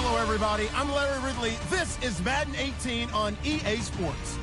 Hello, everybody. I'm Larry Ridley. This is Madden 18 on EA Sports.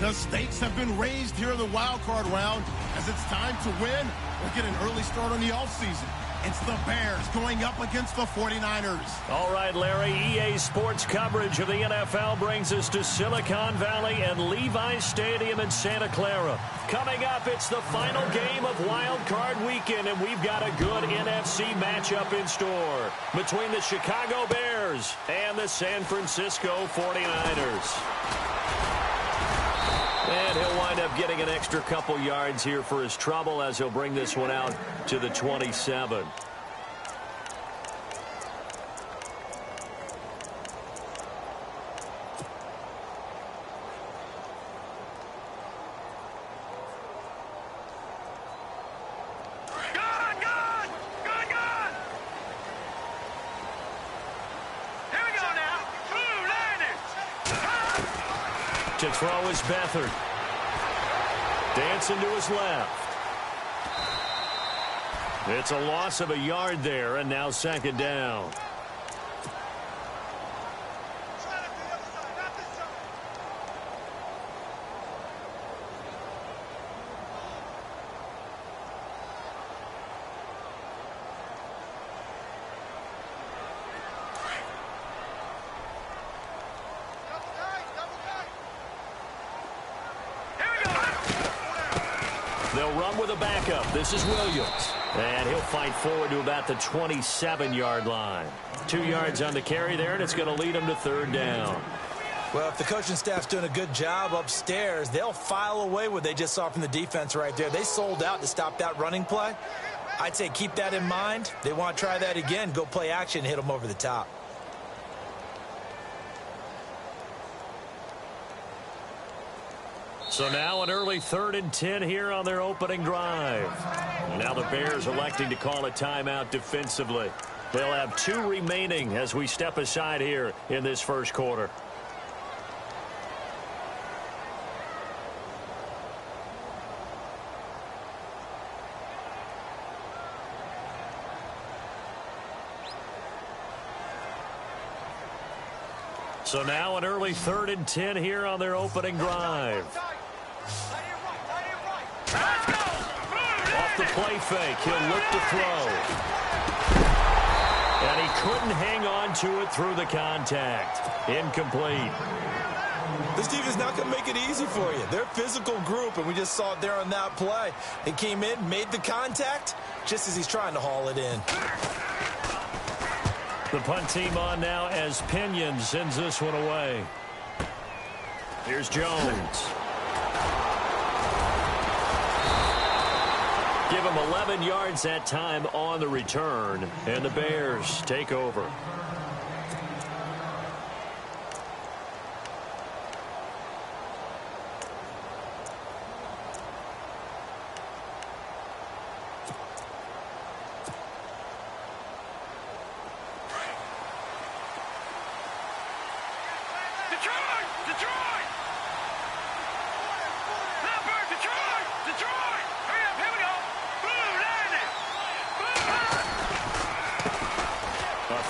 The stakes have been raised here in the wild card round as it's time to win or get an early start on the offseason. It's the Bears going up against the 49ers. All right, Larry, EA Sports coverage of the NFL brings us to Silicon Valley and Levi's Stadium in Santa Clara. Coming up, it's the final game of Wild Card Weekend, and we've got a good NFC matchup in store between the Chicago Bears and the San Francisco 49ers. And he'll wind up getting an extra couple yards here for his trouble as he'll bring this one out to the 27. To throw is Beathard. Dancing to his left. It's a loss of a yard there, and now second down. They'll run with a backup. This is Williams. And he'll fight forward to about the 27-yard line. 2 yards on the carry there, and it's going to lead him to third down. Well, if the coaching staff's doing a good job upstairs, they'll file away what they just saw from the defense right there. They sold out to stop that running play. I'd say keep that in mind. They want to try that again. Go play action, hit them over the top. So now an early 3rd and 10 here on their opening drive. Now the Bears electing to call a timeout defensively. They'll have 2 remaining as we step aside here in this first quarter. So now an early 3rd and 10 here on their opening drive. Off the play fake, he'll look to throw. And he couldn't hang on to it through the contact. Incomplete. This team is not going to make it easy for you. They're a physical group, and we just saw it there on that play. He came in, made the contact, just as he's trying to haul it in. The punt team on now as Pinion sends this one away. Here's Jones. Give him 11 yards that time on the return, and the Bears take over.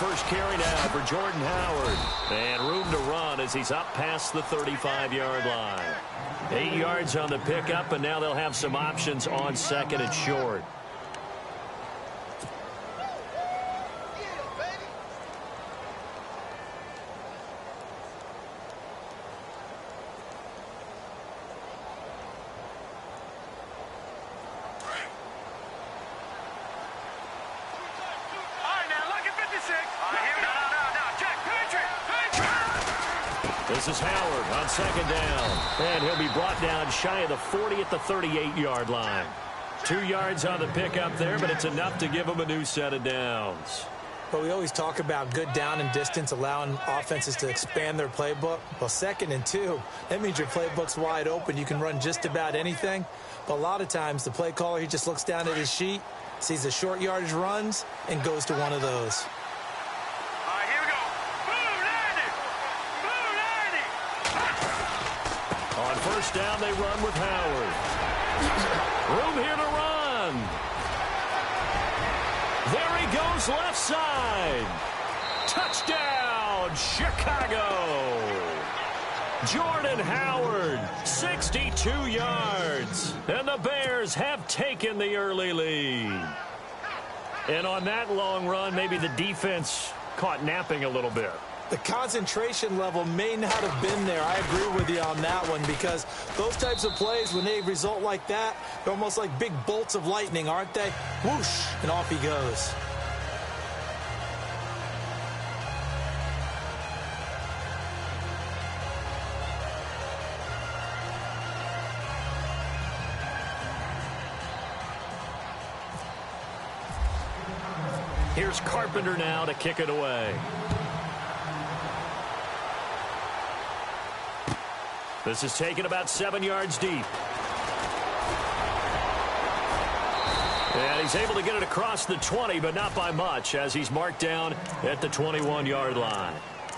First carry now for Jordan Howard. And room to run as he's up past the 35-yard line. 8 yards on the pickup, and now they'll have some options on second and short. This is Howard on second down. And he'll be brought down shy of the 40 at the 38-yard line. 2 yards on the pickup there, but it's enough to give him a new set of downs. But we always talk about good down and distance, allowing offenses to expand their playbook. Well, 2nd and 2, that means your playbook's wide open. You can run just about anything. But a lot of times, the play caller, he just looks down at his sheet, sees the short yardage runs, and goes to one of those. On first down, they run with Howard. Room here to run. There he goes left side. Touchdown, Chicago! Jordan Howard, 62 yards. And the Bears have taken the early lead. And on that long run, maybe the defense caught napping a little bit. The concentration level may not have been there. I agree with you on that one, because those types of plays, when they result like that, they're almost like big bolts of lightning, aren't they? Whoosh, and off he goes. Here's Carpenter now to kick it away. This is taken about 7 yards deep. And he's able to get it across the 20, but not by much, as he's marked down at the 21-yard line.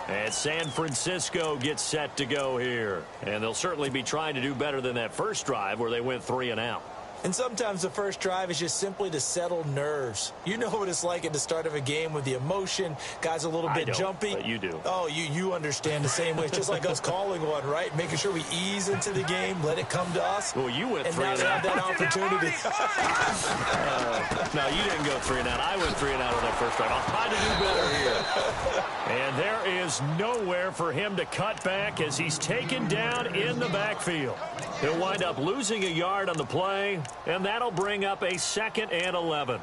And San Francisco gets set to go here. And they'll certainly be trying to do better than that first drive where they went 3 and out. And sometimes the first drive is just simply to settle nerves. You know what it's like at the start of a game with the emotion. Guys a little bit jumpy. But you do. Oh, you understand the same way. It's just like us calling one, right? Making sure we ease into the game, let it come to us. Well, you went 3 and out. And now they have that opportunity. No, you didn't go 3 and out. I went 3 and out on that first drive. I'll try to do better here. And there is nowhere for him to cut back as he's taken down in the backfield. He'll wind up losing a yard on the play, and that'll bring up a 2nd and 11.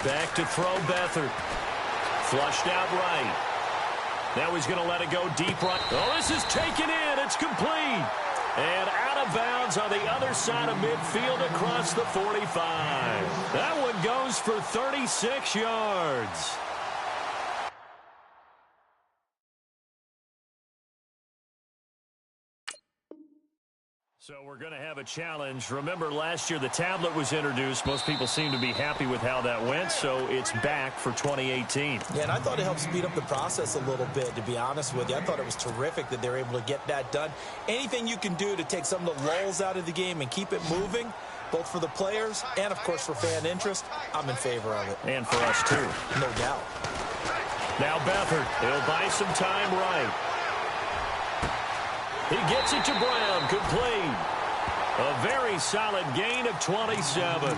Back to throw Beathard. Flushed out right. Now he's going to let it go deep right. Oh, this is taken in. It's complete. And out of bounds on the other side of midfield across the 45. That one goes for 36 yards. So we're going to have a challenge. Remember, last year the tablet was introduced. Most people seem to be happy with how that went, so it's back for 2018. Yeah, and I thought it helped speed up the process a little bit, to be honest with you. I thought it was terrific that they were able to get that done. Anything you can do to take some of the lulls out of the game and keep it moving, both for the players and, of course, for fan interest, I'm in favor of it. And for us, too. No doubt. Now Beathard, he'll buy some time right. He gets it to Brown, complete. A very solid gain of 27.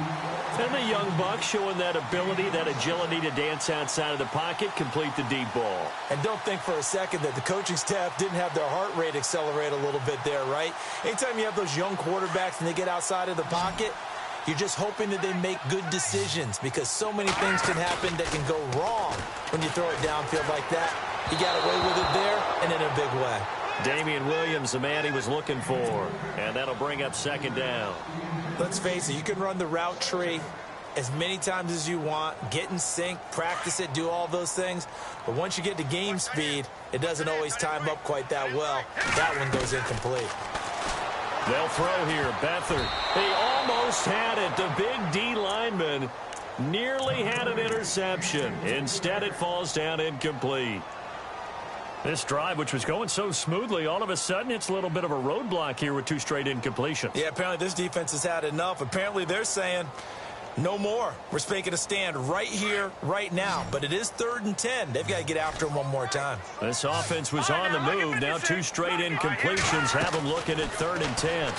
And the young buck showing that ability, that agility to dance outside of the pocket, complete the deep ball. And don't think for a second that the coaching staff didn't have their heart rate accelerate a little bit there, right? Anytime you have those young quarterbacks and they get outside of the pocket, you're just hoping that they make good decisions, because so many things can happen that can go wrong when you throw it downfield like that. He got away with it there and in a big way. Damian Williams, the man he was looking for. And that'll bring up 2nd down. Let's face it, you can run the route tree as many times as you want, get in sync, practice it, do all those things. But once you get to game speed, it doesn't always time up quite that well. That one goes incomplete. They'll throw here. Beathard. He almost had it. The big D lineman nearly had an interception. Instead, it falls down incomplete. This drive, which was going so smoothly, all of a sudden it's a little bit of a roadblock here with 2 straight incompletions. Yeah, apparently this defense has had enough. Apparently they're saying no more. We're making a stand right here, right now. But it is 3rd and 10. They've got to get after him one more time. This offense was on the move. Now 2 straight incompletions have them looking at 3rd and 10.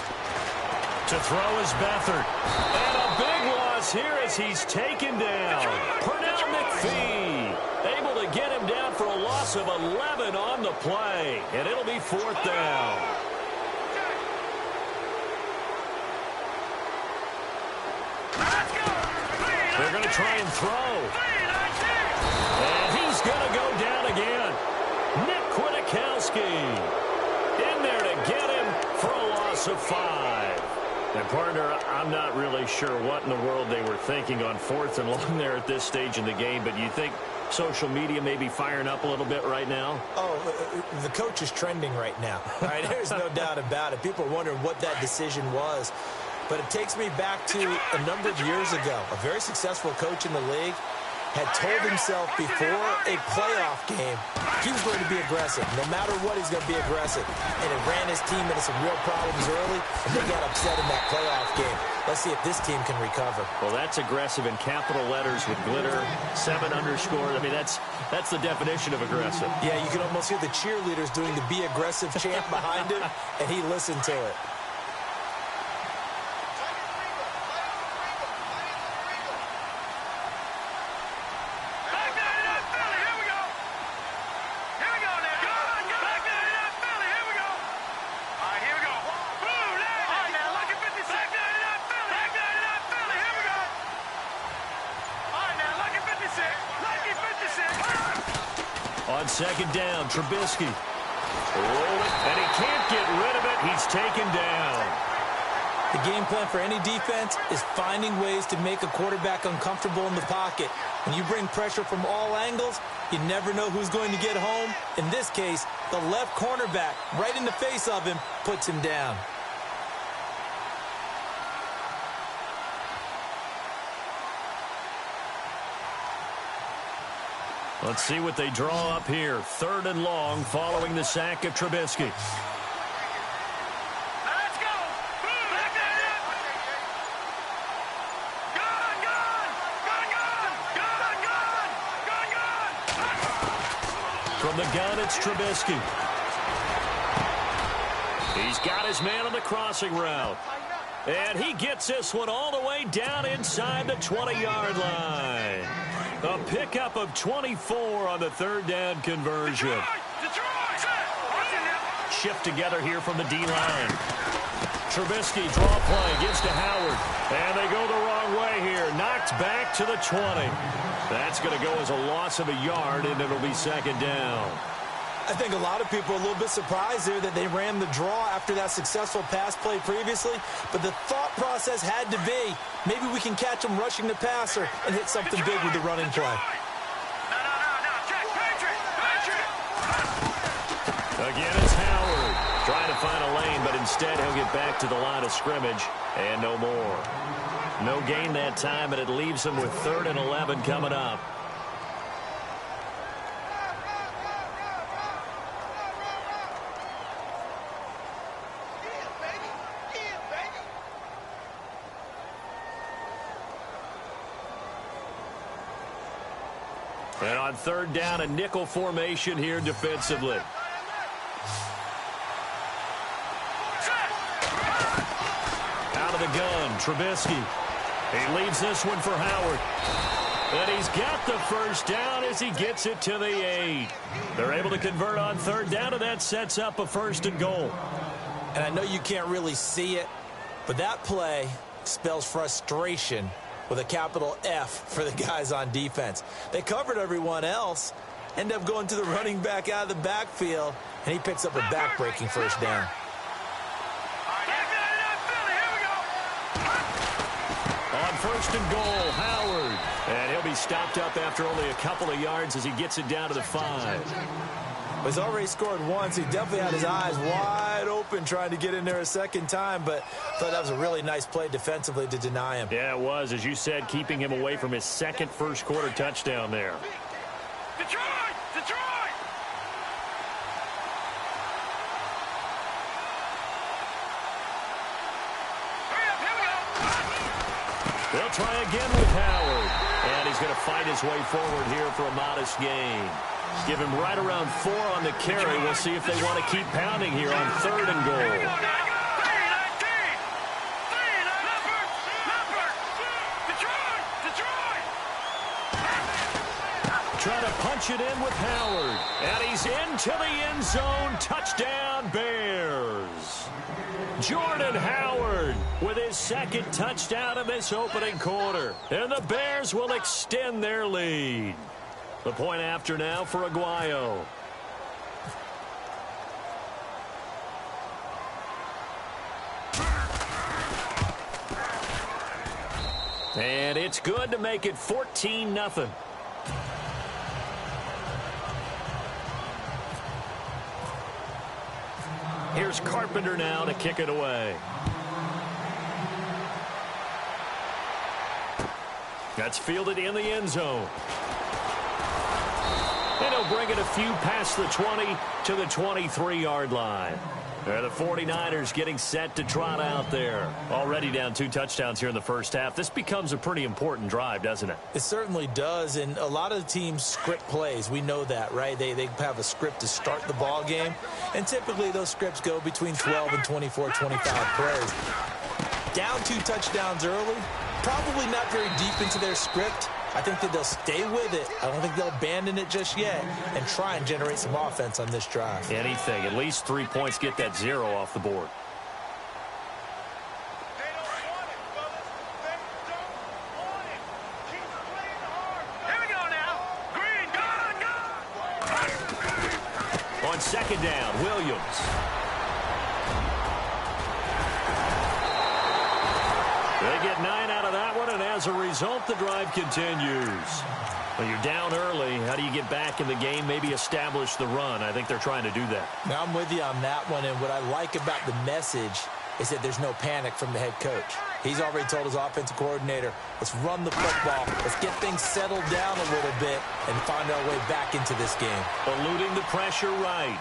To throw is Beathard. And a big loss here as he's taken down. Pernell McPhee able to get him down for a loss of 11 on the play. And it'll be 4th down. They're going to try and throw. And he's going to go down again. Nick Kwiatkowski in there to get him for a loss of 5. And, partner, I'm not really sure what in the world they were thinking on 4th and long there at this stage in the game, but you think social media may be firing up a little bit right now? Oh, the coach is trending right now. All right, there's no doubt about it. People are wondering what that decision was. But it takes me back to a number of years ago. A very successful coach in the league had told himself before a playoff game he was going to be aggressive. No matter what, he's going to be aggressive. And it ran his team into some real problems early, and they got upset in that playoff game. Let's see if this team can recover. Well, that's aggressive in capital letters with glitter, 7 underscore. I mean, that's the definition of aggressive. Yeah, you can almost hear the cheerleaders doing the "Be Aggressive" chant behind him, and he listened to it. On second down, Trubisky. And he can't get rid of it. He's taken down. The game plan for any defense is finding ways to make a quarterback uncomfortable in the pocket. When you bring pressure from all angles, you never know who's going to get home. In this case, the left cornerback, right in the face of him, puts him down. Let's see what they draw up here. 3rd and long following the sack of Trubisky. Let's go! From the gun, it's Trubisky. He's got his man on the crossing route. And he gets this one all the way down inside the 20-yard line. A pickup of 24 on the 3rd down conversion. Shift together here from the D-line. Trubisky draw play, gives to Howard. And they go the wrong way here. Knocked back to the 20. That's going to go as a loss of a yard, and it'll be 2nd down. I think a lot of people are a little bit surprised here that they ran the draw after that successful pass play previously. But the thought process had to be, maybe we can catch them rushing the passer and hit something big with the running play. Again, it's Howard. Trying to find a lane, but instead he'll get back to the line of scrimmage and no more. No gain that time, and it leaves him with 3rd and 11 coming up. And on 3rd down, a nickel formation here defensively. Out of the gun, Trubisky. He leaves this one for Howard. And he's got the 1st down as he gets it to the 8. They're able to convert on 3rd down, and that sets up a 1st and goal. And I know you can't really see it, but that play spells frustration with a capital F for the guys on defense. They covered everyone else, end up going to the running back out of the backfield, and he picks up a back-breaking 1st down. On 1st and goal, Howard. And he'll be stopped up after only a couple of yards as he gets it down to the 5. He's already scored once. He definitely had his eyes wide open trying to get in there a 2nd time, but I thought that was a really nice play defensively to deny him. Yeah, it was, as you said, keeping him away from his 2nd first-quarter touchdown there. Detroit! Detroit! Hurry up, here we go! They'll try again with Howard. And he's going to fight his way forward here for a modest gain. Give him right around 4 on the carry. We'll see if they want to keep pounding here on 3rd and goal. Trying to punch it in with Howard. And he's into the end zone. Touchdown, Bears. Jordan Howard with his 2nd touchdown of this opening quarter. And the Bears will extend their lead. The point after now for Aguayo. And it's good to make it 14-0. Here's Carpenter now to kick it away. That's fielded in the end zone. And he'll bring it a few past the 20 to the 23-yard line. The 49ers getting set to trot out there. Already down 2 touchdowns here in the first half. This becomes a pretty important drive, doesn't it? It certainly does, and a lot of teams script plays. We know that, right? They have a script to start the ball game, and typically those scripts go between 12 and 24, 25 plays. Down 2 touchdowns early, probably not very deep into their script. I think that they'll stay with it. I don't think they'll abandon it just yet and try and generate some offense on this drive. Anything. At least 3 points, get that 0 off the board. They don't want it, fellas. They don't want it. Keep playing hard. Here we go now. Green, go. On second down, Williams. They get 9 out of that one, and as a result, the drive continues. Well, you're down early. How do you get back in the game, maybe establish the run? I think they're trying to do that. Now, I'm with you on that one, and what I like about the message is that there's no panic from the head coach. He's already told his offensive coordinator, let's run the football, let's get things settled down a little bit and find our way back into this game. Eluding the pressure right.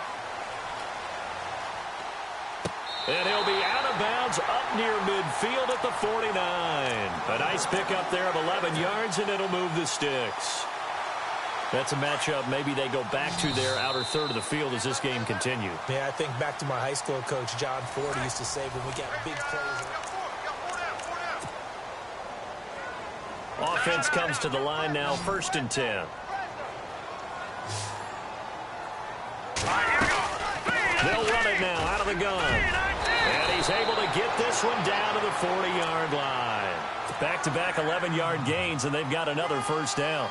And he'll be out of bounds up near midfield at the 49. A nice pickup there of 11 yards, and it'll move the sticks. That's a matchup maybe they go back to their outer third of the field as this game continues. Yeah, I think back to my high school coach, John Ford, used to say when we got big plays. Offense comes to the line now, 1st and 10. They'll run it now out of the gun. And he's able to get this one down to the 40-yard line. Back-to-back 11-yard gains, and they've got another first down.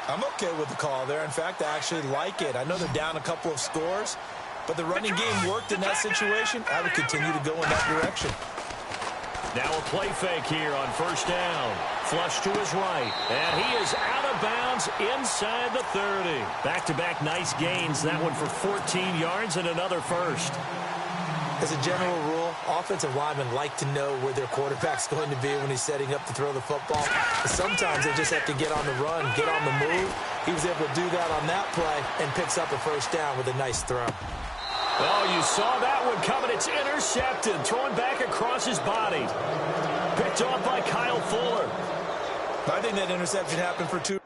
I'm okay with the call there. In fact, I actually like it. I know they're down a couple of scores, but the running game worked in that situation. I would continue to go in that direction. Now a play fake here on 1st down. Flush to his right. And he is out of bounds inside the 30. Back-to-back nice gains. That one for 14 yards and another first. As a general rule, offensive linemen like to know where their quarterback's going to be when he's setting up to throw the football. But sometimes they just have to get on the run, get on the move. He was able to do that on that play and picks up a first down with a nice throw. Oh, you saw that one coming. It's intercepted. Throwing back across his body. Picked off by Kyle Fuller. I think that interception happened for 2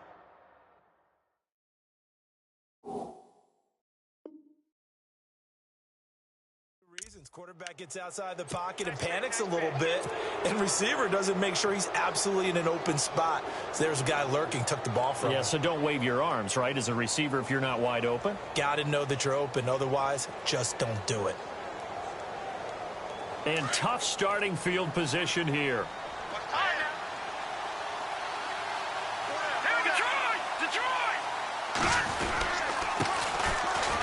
reasons. Quarterback gets outside the pocket and panics a little bit, and receiver doesn't make sure he's absolutely in an open spot. So there's a guy lurking, took the ball from him. Yeah, so don't wave your arms, right, as a receiver if you're not wide open. Got to know that you're open. Otherwise, just don't do it. And tough starting field position here.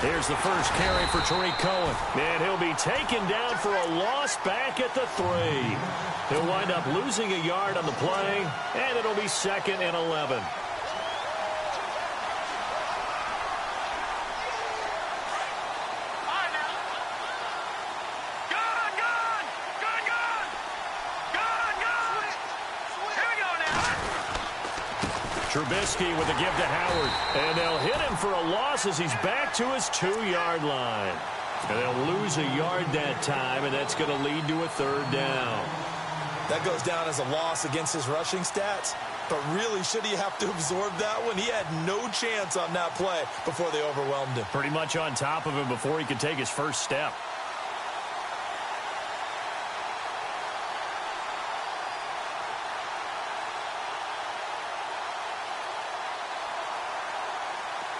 Here's the first carry for Tariq Cohen. And he'll be taken down for a loss back at the 3. He'll wind up losing a yard on the play, and it'll be 2nd and 11. Trubisky with a give to Howard. And they'll hit him for a loss as he's back to his 2-yard line. And they'll lose a yard that time, and that's going to lead to a 3rd down. That goes down as a loss against his rushing stats. But really, should he have to absorb that one? He had no chance on that play before they overwhelmed him. Pretty much on top of him before he could take his first step.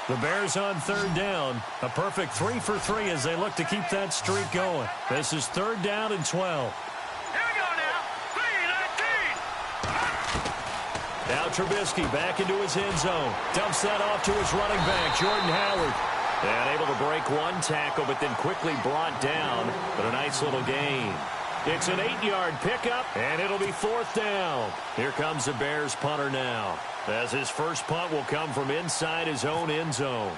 The Bears on 3rd down. A perfect 3 for 3 as they look to keep that streak going. This is 3rd down and 12. Here we go now. 3-19. Now Trubisky back into his end zone. Dumps that off to his running back, Jordan Howard. And able to break one tackle, but then quickly brought down. But a nice little gain. It's an 8-yard pickup, and it'll be 4th down. Here comes the Bears punter now, as his first punt will come from inside his own end zone.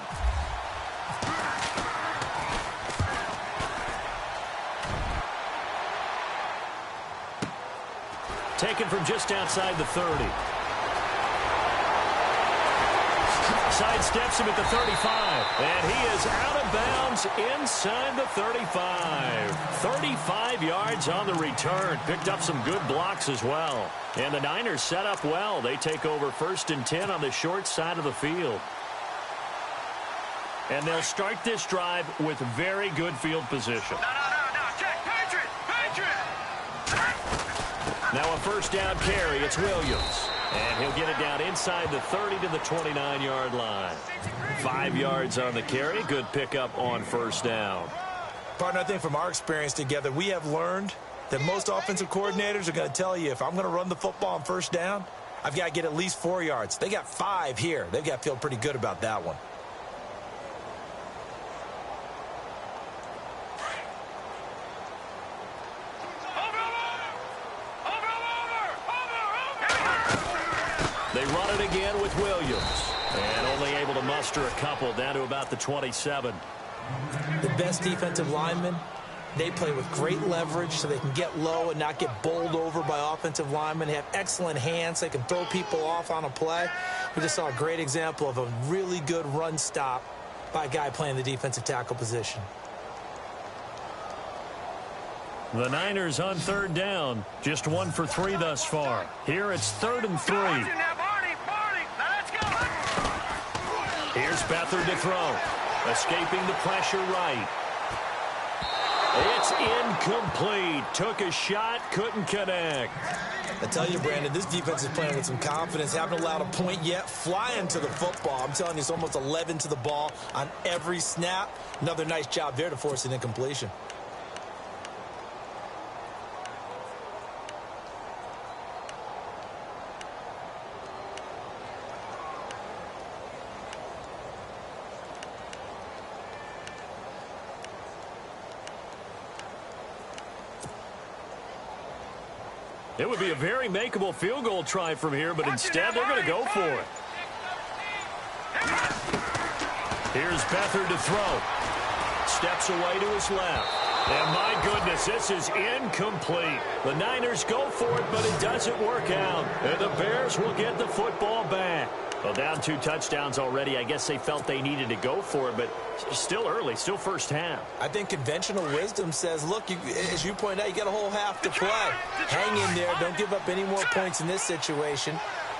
Taken from just outside the 30. sidesteps him at the 35. And he is out of bounds inside the 35. 35 yards on the return. Picked up some good blocks as well. And the Niners set up well. They take over 1st and 10 on the short side of the field. And they'll start this drive with very good field position. No. Check. Patriot. Now a 1st down carry. It's Williams. And he'll get it down inside the 30 to the 29-yard line. 5 yards on the carry. Good pickup on 1st down. Partner, I think from our experience together, we have learned that most offensive coordinators are going to tell you, if I'm going to run the football on 1st down, I've got to get at least 4 yards. They got 5 here. They've got to feel pretty good about that one. They run it again with Williams. And only able to muster a couple down to about the 27. The best defensive linemen, they play with great leverage so they can get low and not get bowled over by offensive linemen. They have excellent hands. They can throw people off on a play. We just saw a great example of a really good run stop by a guy playing the defensive tackle position. The Niners on 3rd down. Just 1 for 3 thus far. Here it's 3rd and 3. Here's Beathard to throw. Escaping the pressure right. It's incomplete. Took a shot, couldn't connect. I tell you, Brandon, this defense is playing with some confidence. Haven't allowed a point yet. Flying to the football. I'm telling you, it's almost 11 to the ball on every snap. Another nice job there to force an incompletion. It would be a very makeable field goal try from here, but instead they're going to go for it. Here's Beathard to throw. Steps away to his left. And my goodness, this is incomplete. The Niners go for it, but it doesn't work out. And the Bears will get the football back. Well, down 2 touchdowns already. I guess they felt they needed to go for it, but still early, still 1st half. I think conventional wisdom says, look, as you point out, you got a whole half to play. Hang in there. Don't give up any more points in this situation.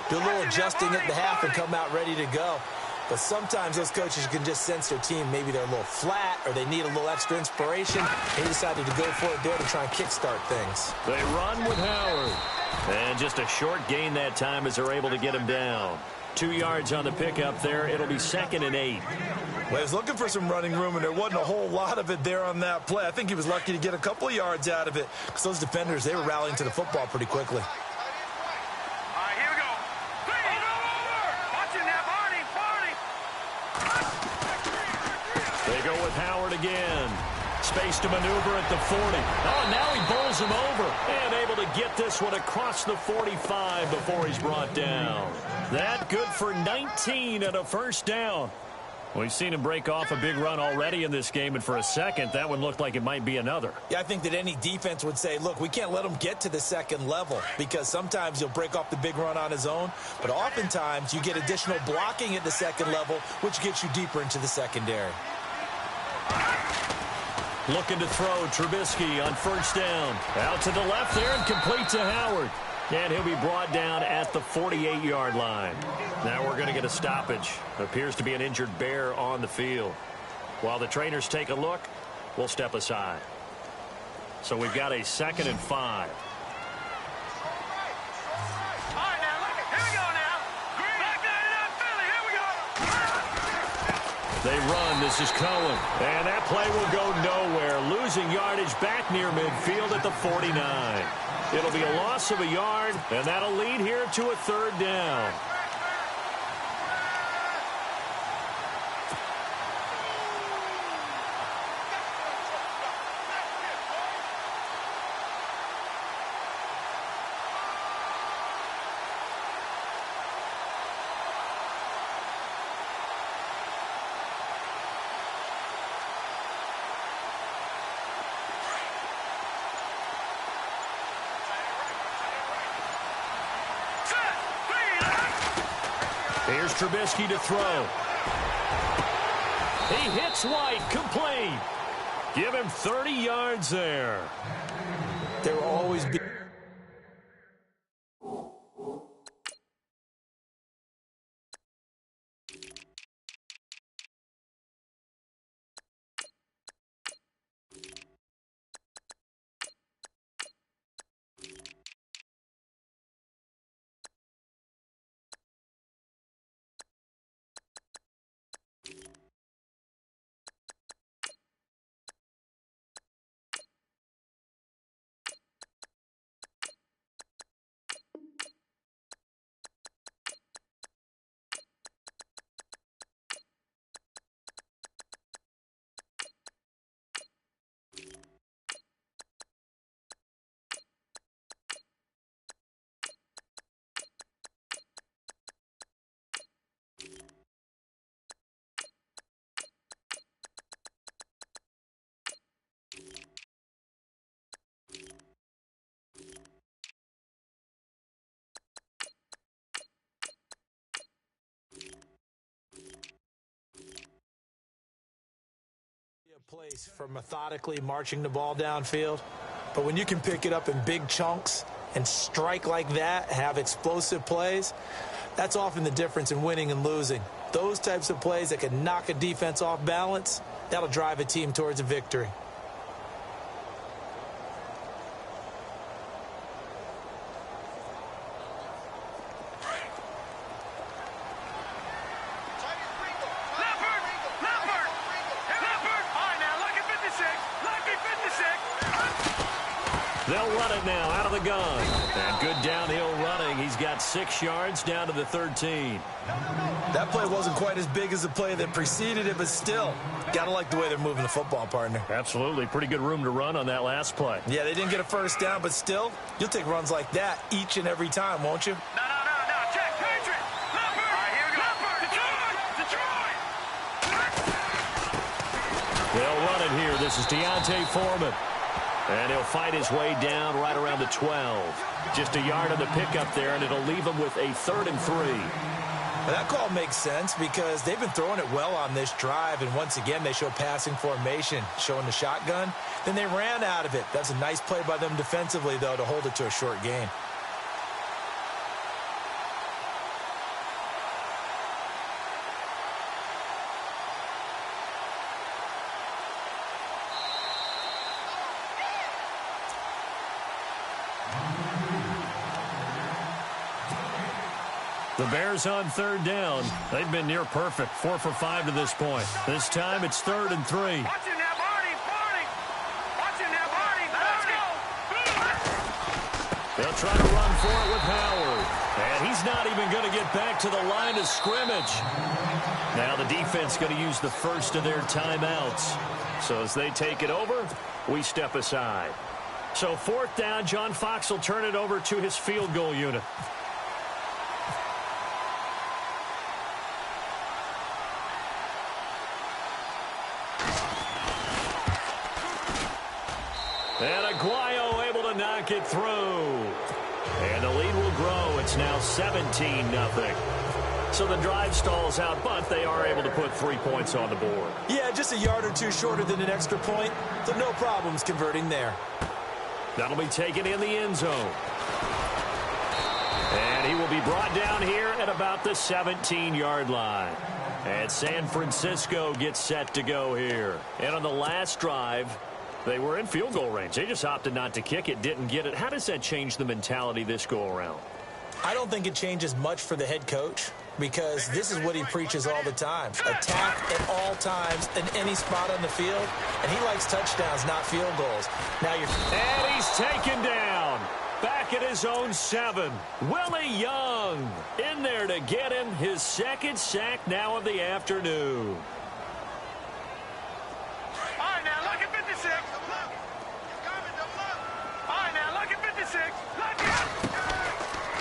Do a little adjusting at the half and come out ready to go. But sometimes those coaches can just sense their team. Maybe they're a little flat or they need a little extra inspiration. They decided to go for it there to try and kickstart things. They run with Howard. And just a short gain that time as they're able to get him down. 2 yards on the pickup there. It'll be 2nd and 8. Well, he was looking for some running room, and there wasn't a whole lot of it there on that play. I think he was lucky to get a couple of yards out of it because those defenders, they were rallying to the football pretty quickly. All right, here we go. Watching that, Barney. They go with Howard again. Space to maneuver at the 40. Oh, and now he bowls him over. And able to get this one across the 45 before he's brought down. That good for 19 and a 1st down. We've seen him break off a big run already in this game, and for a second, that one looked like it might be another. Yeah, I think that any defense would say, look, we can't let him get to the 2nd level because sometimes he'll break off the big run on his own, but oftentimes you get additional blocking at the 2nd level, which gets you deeper into the secondary. Looking to throw, Trubisky on 1st down. Out to the left there and complete to Howard. And he'll be brought down at the 48-yard line. Now we're going to get a stoppage. Appears to be an injured Bear on the field. While the trainers take a look, we'll step aside. So we've got a 2nd and 5. All right, now, look. Here we go now. Back there in Philly. Here we go. They run. This is Cohen. And that play will go nowhere. Losing yardage back near midfield at the 49. It'll be a loss of a yard, and that'll lead here to a 3rd down. Here's Trubisky to throw. He hits White, complete. Give him 30 yards there. There will always be... place for methodically marching the ball downfield, but when you can pick it up in big chunks and strike like that, have explosive plays, that's often the difference in winning and losing. Those types of plays that can knock a defense off balance, that'll drive a team towards a victory. They'll run it now out of the gun. And good downhill running. He's got 6 yards down to the 13. That play wasn't quite as big as the play that preceded it, but still, gotta like the way they're moving the football, partner. Absolutely. Pretty good room to run on that last play. Yeah, they didn't get a first down, but still, you'll take runs like that each and every time, won't you? No. Check. Patriot. Leopard. All right, here we go. Leopard. Detroit. They'll run it here. This is Deontay Foreman. And he'll fight his way down right around the 12. Just a yard on the pickup there, and it'll leave him with a 3rd and 3. Well, that call makes sense because they've been throwing it well on this drive, and once again, they show passing formation, showing the shotgun. Then they ran out of it. That's a nice play by them defensively, though, to hold it to a short gain. The Bears on 3rd down. They've been near perfect, 4 for 5 to this point. This time it's 3rd and 3. Watch him now, Barney. Watch him now, Barney. Let's go. They'll try to run for it with Howard. And he's not even going to get back to the line of scrimmage. Now the defense going to use the first of their timeouts. So as they take it over, we step aside. So 4th down, John Fox will turn it over to his field goal unit. And Aguayo able to knock it through. And the lead will grow. It's now 17-0. So the drive stalls out, but they are able to put 3 points on the board. Yeah, just a yard or two shorter than an extra point, so no problems converting there. That'll be taken in the end zone. And he will be brought down here at about the 17-yard line. And San Francisco gets set to go here. And on the last drive, they were in field goal range. They just opted not to kick it, didn't get it. How does that change the mentality this go-around? I don't think it changes much for the head coach because this is what he preaches all the time. Attack at all times in any spot on the field, and he likes touchdowns, not field goals. Now And he's taken down. Back at his own 7. Willie Young in there to get him his 2nd sack now of the afternoon.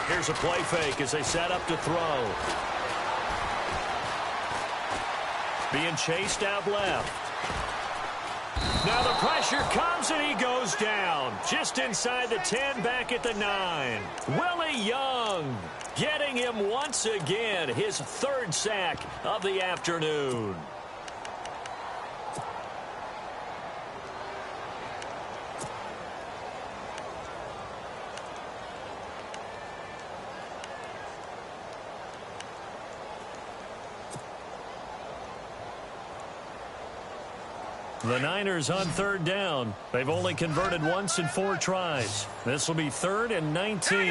Here's a play fake as they set up to throw. Being chased out left. Now the pressure comes and he goes down. Just inside the 10, back at the 9. Willie Young getting him once again. His third sack of the afternoon. The Niners on third down. They've only converted once in 4 tries. This will be 3rd and 19.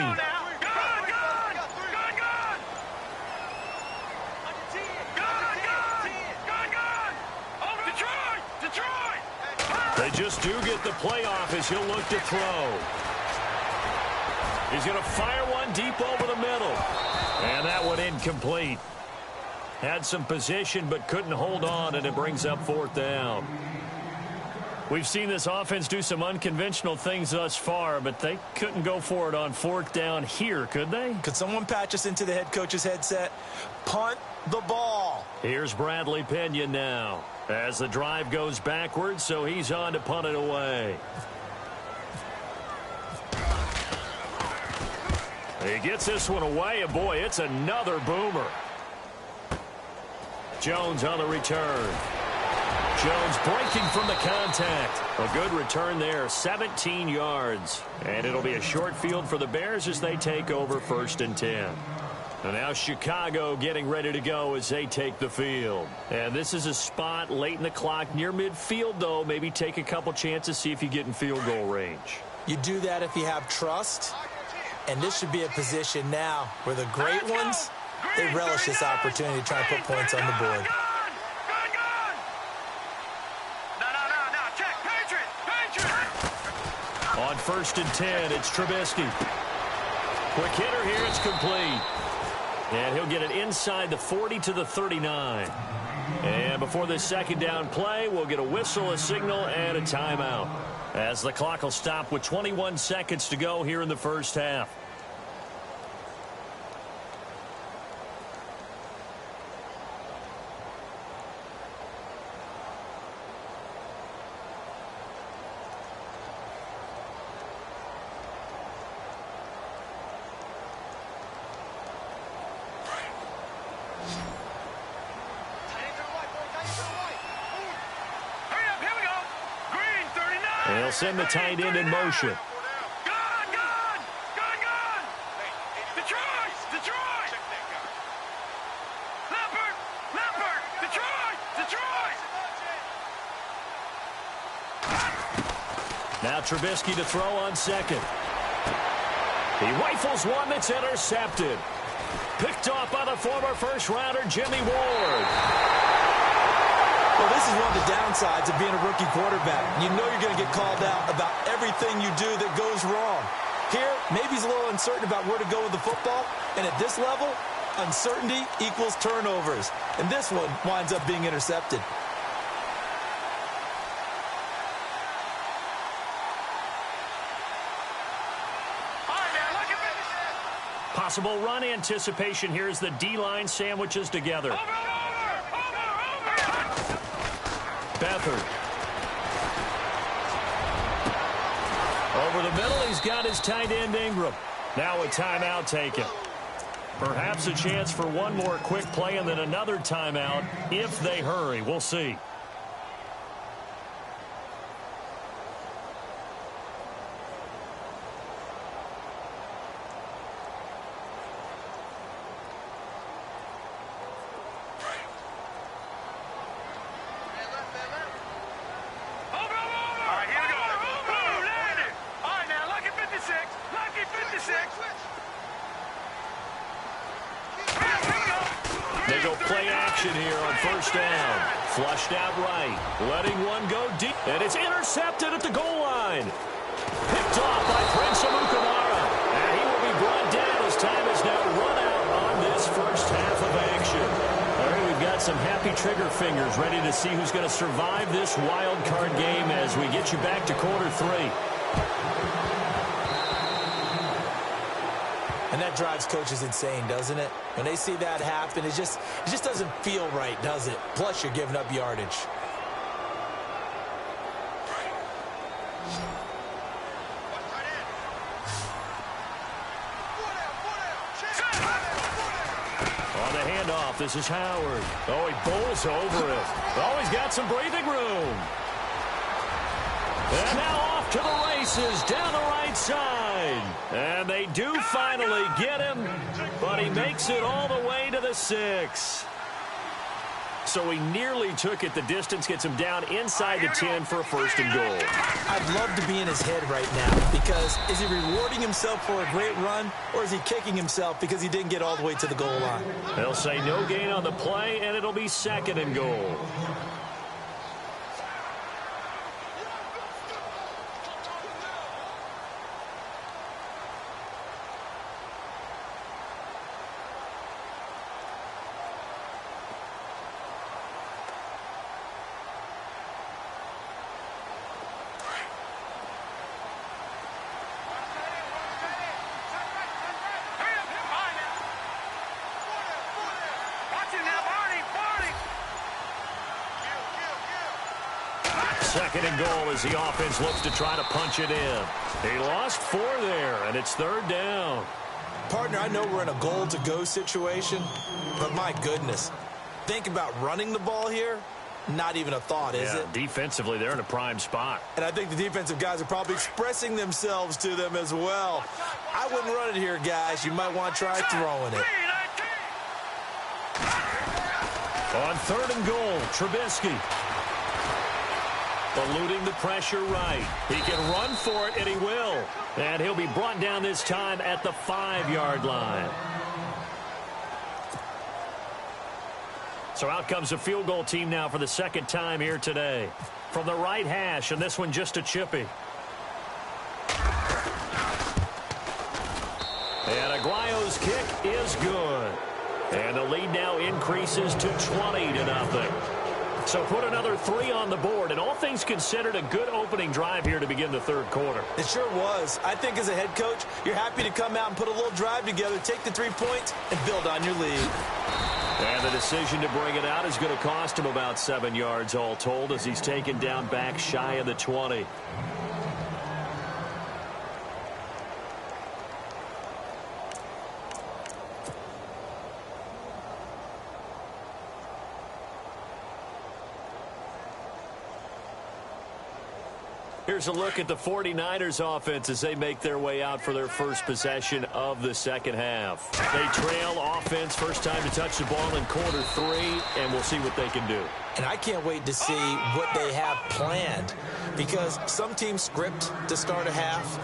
They just do get the playoff as he'll look to throw. He's going to fire one deep over the middle. And that one incomplete. Had some position but couldn't hold on, and it brings up 4th down. We've seen this offense do some unconventional things thus far, but they couldn't go for it on 4th down here, could they? Could someone patch us into the head coach's headset? Punt the ball. Here's Bradley Pinion now as the drive goes backwards, so he's on to punt it away. He gets this one away, and boy, it's another boomer. Jones on the return. Jones breaking from the contact. A good return there, 17 yards. And it'll be a short field for the Bears as they take over 1st and 10. And now Chicago getting ready to go as they take the field. And this is a spot late in the clock near midfield, though. Maybe take a couple chances, see if you get in field goal range. You do that if you have trust. And this should be a position now where the great ones, they relish this opportunity to try and put points on the board. On 1st and 10, it's Trubisky. Quick hitter here, it's complete. And he'll get it inside the 40 to the 39. And before this 2nd down play, we'll get a whistle, a signal, and a timeout. As the clock will stop with 21 seconds to go here in the 1st half. They'll send the tight end in motion. Gone! Detroit! Leopard! Detroit! Now Trubisky to throw on 2nd. He rifles one that's intercepted. Picked off by the former first-rounder Jimmy Ward. Well, this is one of the downsides of being a rookie quarterback. You know you're going to get called out about everything you do that goes wrong. Here, maybe he's a little uncertain about where to go with the football. And at this level, uncertainty equals turnovers. And this one winds up being intercepted. Possible run anticipation here as the D-line sandwiches together. Beathard. Over the middle, he's got his tight end Ingram. Now a timeout taken. Perhaps a chance for one more quick play and then another timeout if they hurry. We'll see. They go play action here on 1st down. Flushed out right. Letting one go deep. And it's intercepted at the goal line. Picked off by Prince Amukamara. And he will be brought down as time is now run out on this 1st half of action. All right, we've got some happy trigger fingers ready to see who's going to survive this wild card game as we get you back to quarter 3. And that drives coaches insane, doesn't it? When they see that happen, it just doesn't feel right, does it? Plus, you're giving up yardage. On the handoff, this is Howard. Oh, he bowls over it. Oh, he's got some breathing room. And now off to the races down the right side. And they do finally get him, but he makes it all the way to the 6. So he nearly took it the distance, gets him down inside the 10 for a 1st and goal. I'd love to be in his head right now, because is he rewarding himself for a great run, or is he kicking himself because he didn't get all the way to the goal line? They'll say no gain on the play, and it'll be 2nd and goal. Second and goal as the offense looks to try to punch it in. He lost 4 there, and it's 3rd down. Partner, I know we're in a goal-to-go situation, but my goodness, think about running the ball here. Not even a thought, is it? Defensively, they're in a prime spot. And I think the defensive guys are probably expressing themselves to them as well. I wouldn't run it here, guys. You might want to try throwing it. On 3rd and goal, Trubisky. Eluding the pressure right. He can run for it, and he will. And he'll be brought down this time at the 5-yard line. So out comes the field goal team now for the 2nd time here today. From the right hash, and this one just a chippy. And Aguayo's kick is good. And the lead now increases to 20-0. So put another 3 on the board, and all things considered, a good opening drive here to begin the 3rd quarter. It sure was. I think as a head coach, you're happy to come out and put a little drive together, take the 3 points, and build on your lead. And the decision to bring it out is going to cost him about 7 yards all told, as he's taken down back shy of the 20. Here's a look at the 49ers offense as they make their way out for their first possession of the 2nd half. They trail offense, first time to touch the ball in quarter 3, and we'll see what they can do. And I can't wait to see what they have planned, because some teams script to start a half.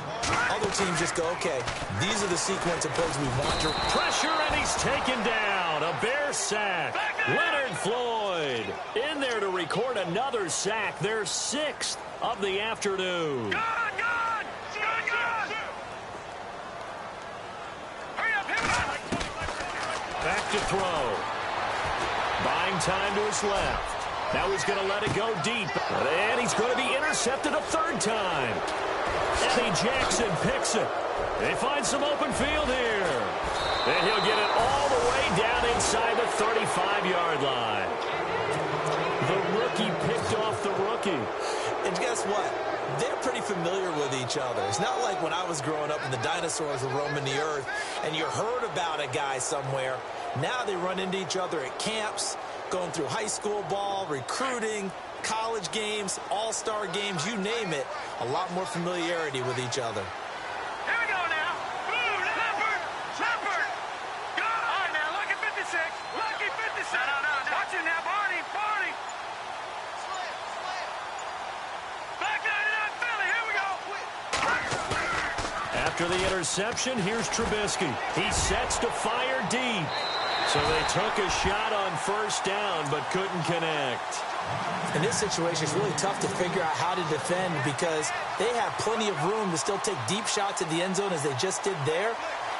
Other teams just go, okay, these are the sequence of plays we want to. Pressure, and he's taken down. A Bear sack. Leonard Floyd in there to record another sack, their 6th of the afternoon. Good! Hurry up! Back to throw. Buying time to his left. Now he's going to let it go deep. And he's going to be intercepted a 3rd time. Eddie Jackson picks it. They find some open field here. And he'll get it all the way down inside the 35-yard line. The rookie picked off the rookie. And guess what? They're pretty familiar with each other. It's not like when I was growing up and the dinosaurs were roaming the earth and you heard about a guy somewhere. Now they run into each other at camps, going through high school ball, recruiting, college games, all-star games, you name it. A lot more familiarity with each other. Here we go now. Leopard. Go. All right, now, lucky 56. Lucky 56. No. Watch it now, Barney. Back 99 Philly. Here we go. After the interception, here's Trubisky. He sets to fire deep. So they took a shot on 1st down, but couldn't connect. In this situation, it's really tough to figure out how to defend, because they have plenty of room to still take deep shots at the end zone as they just did there.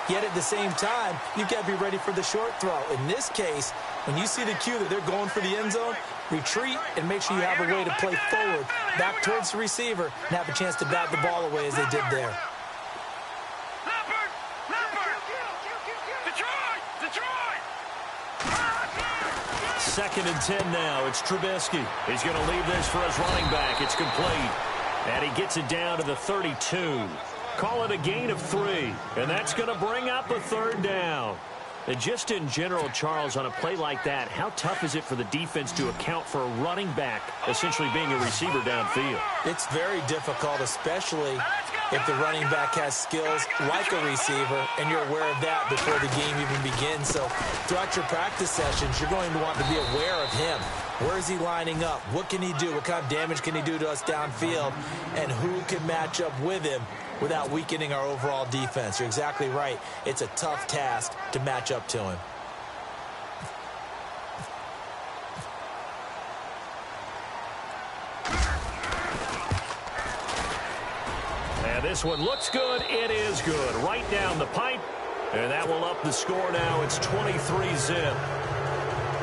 Yet at the same time, you've got to be ready for the short throw. In this case, when you see the cue that they're going for the end zone, retreat and make sure you have a way to play forward, back towards the receiver, and have a chance to bat the ball away as they did there. Second and 10 now. It's Trubisky. He's going to leave this for his running back. It's complete. And he gets it down to the 32. Call it a gain of 3. And that's going to bring up a 3rd down. And just in general, Charles, on a play like that, how tough is it for the defense to account for a running back essentially being a receiver downfield? It's very difficult, especially if the running back has skills like a receiver, and you're aware of that before the game even begins. So throughout your practice sessions, you're going to want to be aware of him. Where is he lining up? What can he do? What kind of damage can he do to us downfield? And who can match up with him without weakening our overall defense? You're exactly right. It's a tough task to match up to him. And this one looks good. It is good. Right down the pipe. And that will up the score now. It's 23-zip.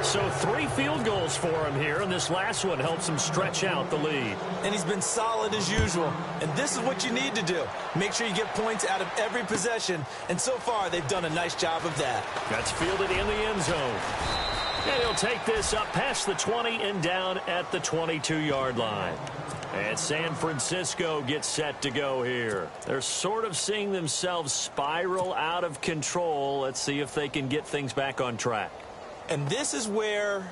So 3 field goals for him here, and this last one helps him stretch out the lead. And he's been solid as usual. And this is what you need to do. Make sure you get points out of every possession. And so far, they've done a nice job of that. That's fielded in the end zone. And he'll take this up past the 20 and down at the 22-yard line. And San Francisco gets set to go here. They're sort of seeing themselves spiral out of control. Let's see if they can get things back on track. And this is where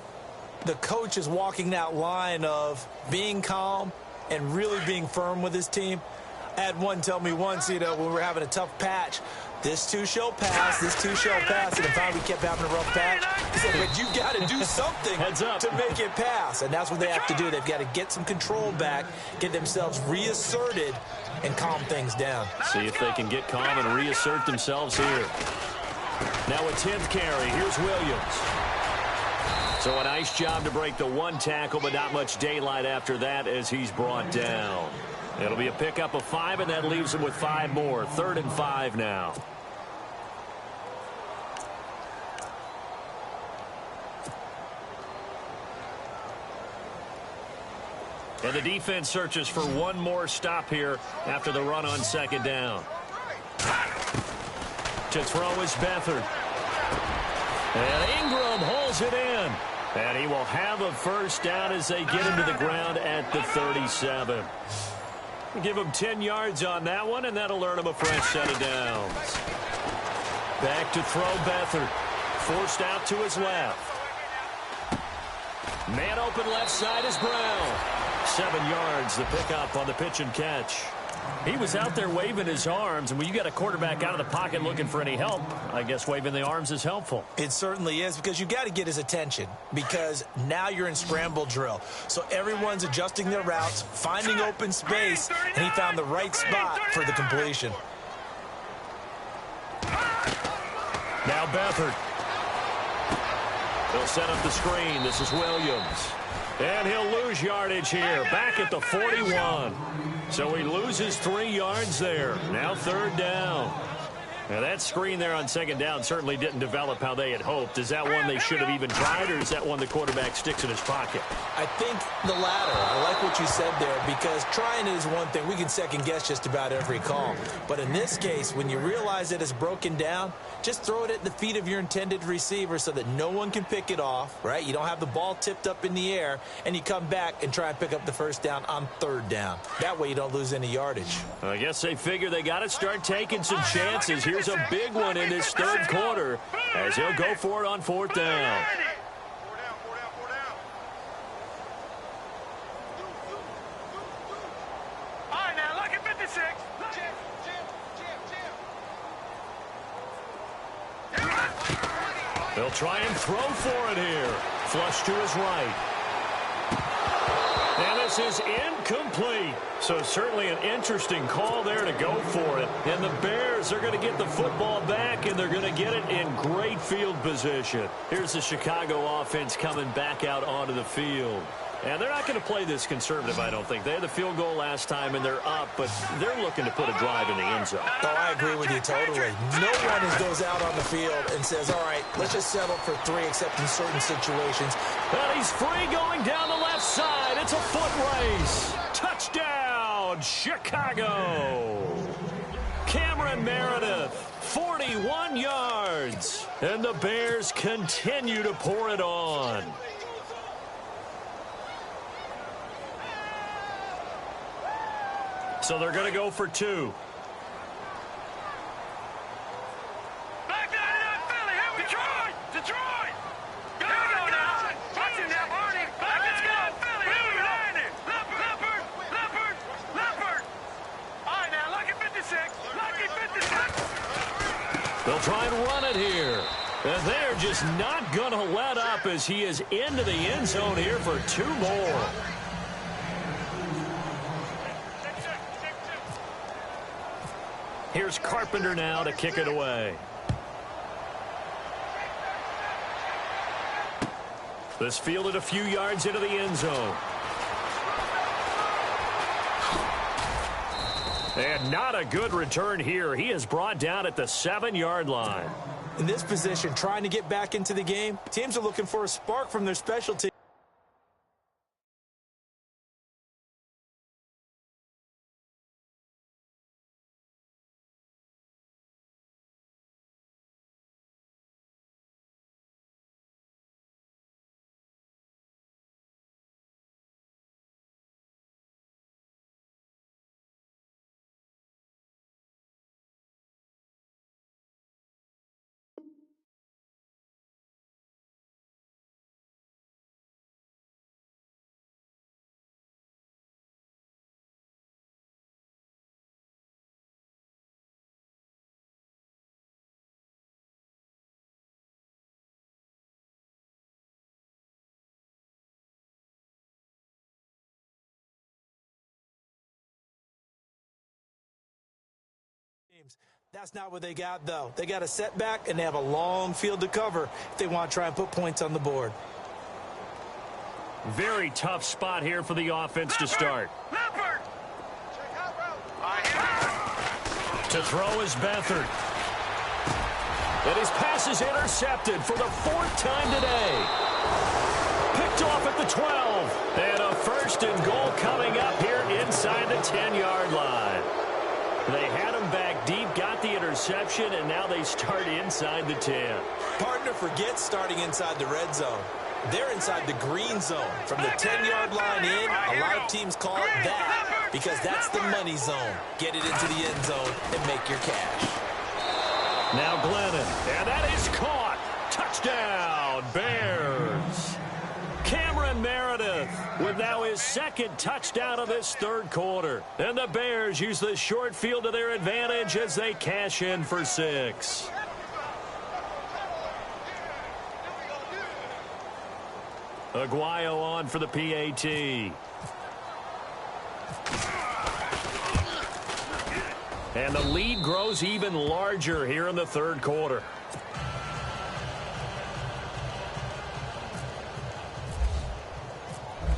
the coach is walking that line of being calm and really being firm with his team. I had one tell me once, when we were having a tough patch, this too shall pass, this too shall pass. And finally we kept having a rough patch. He said, but you've got to do something to make it pass. And that's what they have to do. They've got to get some control back, get themselves reasserted, and calm things down. See if they can get calm and reassert themselves here. Now a 10th carry. Here's Williams. So a nice job to break the 1 tackle, but not much daylight after that as he's brought down. It'll be a pickup of 5, and that leaves him with 5 more. 3rd and 5 now. And the defense searches for one more stop here after the run on 2nd down. To throw is Beathard. And Ingram holds it in. And he will have a first down as they get him to the ground at the 37. Give him 10 yards on that one, and that'll earn him a fresh set of downs. Back to throw Beathard. Forced out to his left. Man open left side is Brown. 7 yards, the pickup on the pitch and catch. He was out there waving his arms, and when you get a quarterback out of the pocket looking for any help, I guess waving the arms is helpful. It certainly is, because you've got to get his attention, because now you're in scramble drill. So everyone's adjusting their routes, finding open space, and he found the right spot for the completion. Now Beathard. He'll set up the screen. This is Williams. And he'll lose yardage here, back at the 41. So he loses 3 yards there. Now 3rd down. Now that screen there on 2nd down certainly didn't develop how they had hoped. Is that one they should have even tried, or is that one the quarterback sticks in his pocket? I think the latter. I like what you said there, because trying it is one thing. We can second guess just about every call. But in this case, when you realize that it's broken down, just throw it at the feet of your intended receiver so that no one can pick it off, right? You don't have the ball tipped up in the air, and you come back and try and pick up the first down on 3rd down. That way you don't lose any yardage. I guess they figure they got to start taking some chances. Here's a big one in this 3rd quarter as he'll go for it on 4th down. All right, now look at 56. They'll try and throw for it here. Flush to his right. And this is incomplete. So certainly an interesting call there to go for it. And the Bears are going to get the football back, and they're going to get it in great field position. Here's the Chicago offense coming back out onto the field. And they're not going to play this conservative, I don't think. They had the field goal last time, and they're up, but they're looking to put a drive in the end zone. Oh, I agree with you totally. No one goes out on the field and says, all right, let's just settle for 3, except in certain situations. And he's free going down the left side. It's a foot race. Touchdown, Chicago. Cameron Meredith, 41 yards. And the Bears continue to pour it on. So they're going to go for 2. Back to that Philly. Here we go. Detroit! Go now! Watch him now, Barney! Let's go! Philly! Leopard! All right, now, lucky 56! Lucky 56! They'll try and run it here. And they're just not going to let up as he is into the end zone here for 2 more. Here's Carpenter now to kick it away. This fielded a few yards into the end zone. And not a good return here. He is brought down at the 7-yard line. In this position, trying to get back into the game, teams are looking for a spark from their special team. That's not what they got, though. They got a setback, and they have a long field to cover if they want to try and put points on the board. Very tough spot here for the offense to start. Leopard! To throw is Beathard. And his pass is intercepted for the 4th time today. Picked off at the 12. And a 1st and goal coming up here inside the 10-yard line. They had him back deep, got the interception, and now they start inside the 10. Partner forgets starting inside the red zone. They're inside the green zone. From the 10-yard line in, a lot of teams call it that because that's the money zone. Get it into the end zone and make your cash. Now Glennon, and that is caught. Touchdown, Bears. Cameron Meredith with now his 2nd touchdown of this 3rd quarter. And the Bears use the short field to their advantage as they cash in for 6. Aguayo on for the PAT. And the lead grows even larger here in the 3rd quarter.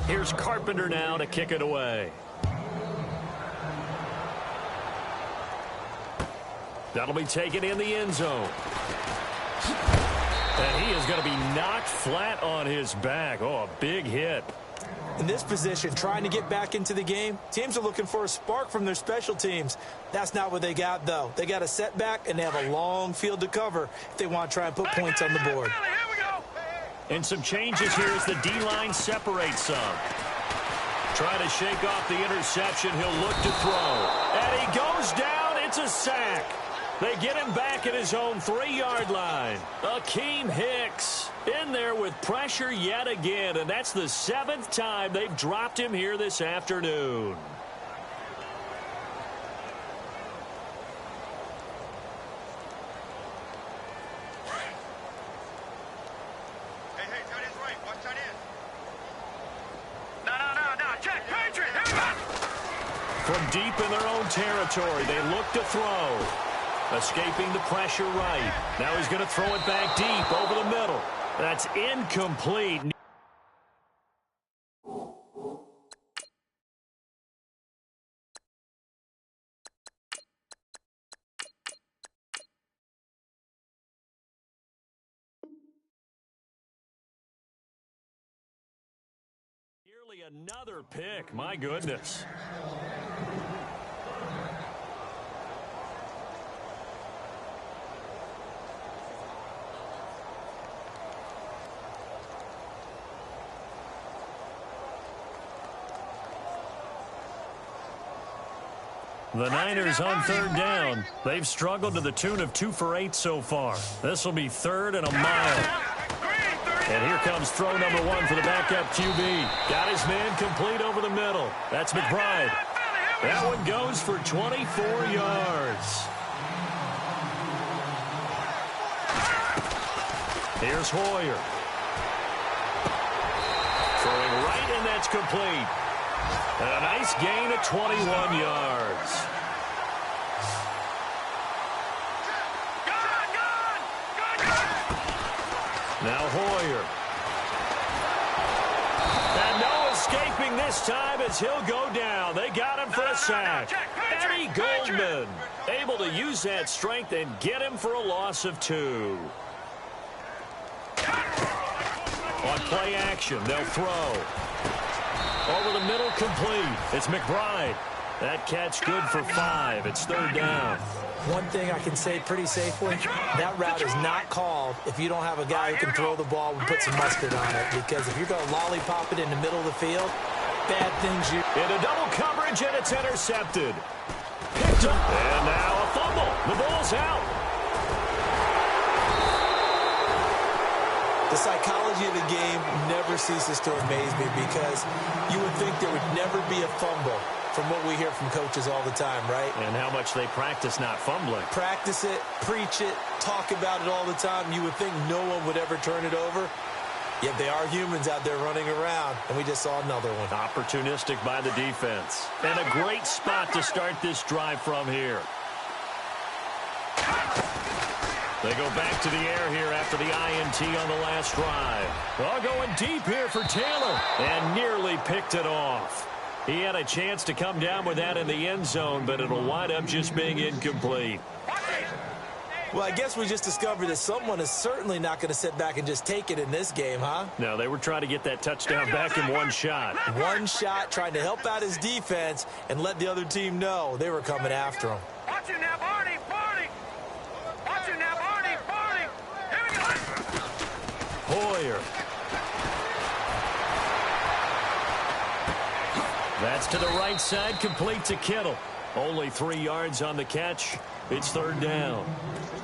Here's Carpenter now to kick it away. That'll be taken in the end zone. And he is going to be knocked flat on his back. Oh, a big hit. In this position, trying to get back into the game, teams are looking for a spark from their special teams. That's not what they got, though. They got a setback, and they have a long field to cover if they want to try and put points on the board. And some changes here as the D-line separates some. Trying to shake off the interception. He'll look to throw. And he goes down. It's a sack. They get him back at his own 3-yard line. Akeem Hicks in there with pressure yet again. And that's the 7th time they've dropped him here this afternoon. From deep in their own territory, they look to throw. Escaping the pressure right. Now he's going to throw it back deep over the middle. That's incomplete. Nearly another pick. My goodness. The Niners on third down. They've struggled to the tune of 2 for 8 so far. This will be 3rd and a mile. And here comes throw number 1 for the backup QB. Got his man complete over the middle. That's McBride. That one goes for 24 yards. Here's Hoyer. Throwing right, and that's complete. And a nice gain of 21 yards. Now Hoyer. And no escaping this time as he'll go down. They got him for a sack. Eddie Goldman able to use that strength and get him for a loss of 2. On play action, they'll throw. Over the middle, complete. It's McBride. That catch good for 5. It's 3rd down. One thing I can say pretty safely, that route is not called if you don't have a guy who can throw the ball and put some mustard on it. Because if you're going to lollipop it in the middle of the field, bad things you... Into double coverage, and it's intercepted. Picked up. And now a fumble. The ball's out. The psychology of the game never ceases to amaze me because you would think there would never be a fumble from what we hear from coaches all the time, right? And how much they practice not fumbling. Practice it, preach it, talk about it all the time. You would think no one would ever turn it over. Yet they are humans out there running around, and we just saw another one. Opportunistic by the defense. And a great spot to start this drive from here. They go back to the air here after the INT on the last drive. Well, going deep here for Taylor, and nearly picked it off. He had a chance to come down with that in the end zone, but it'll wind up just being incomplete. Well, I guess we just discovered that someone is certainly not going to sit back and just take it in this game, huh? No, they were trying to get that touchdown back in one shot. One shot, trying to help out his defense and let the other team know they were coming after him. Watch it now, Barney, Barney. Watch it now, Barney, Barney. Here we go. Hoyer. That's to the right side, complete to Kittle. Only 3 yards on the catch. It's 3rd down.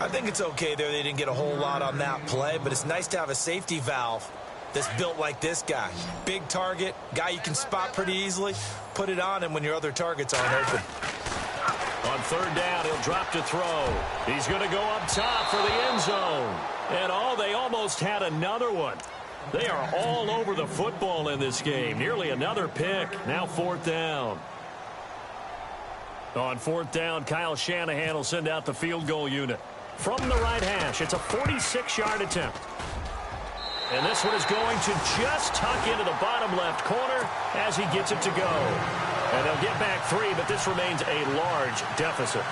I think it's okay there. They didn't get a whole lot on that play, but it's nice to have a safety valve that's built like this guy. Big target, guy you can spot pretty easily. Put it on him when your other targets aren't open. On 3rd down, he'll drop to throw. He's going to go up top for the end zone. And they almost had another one. They are all over the football in this game. Nearly another pick. Now 4th down. On 4th down, Kyle Shanahan will send out the field goal unit. From the right hash, it's a 46-yard attempt. And this one is going to just tuck into the bottom left corner as he gets it to go. And they'll get back 3, but this remains a large deficit.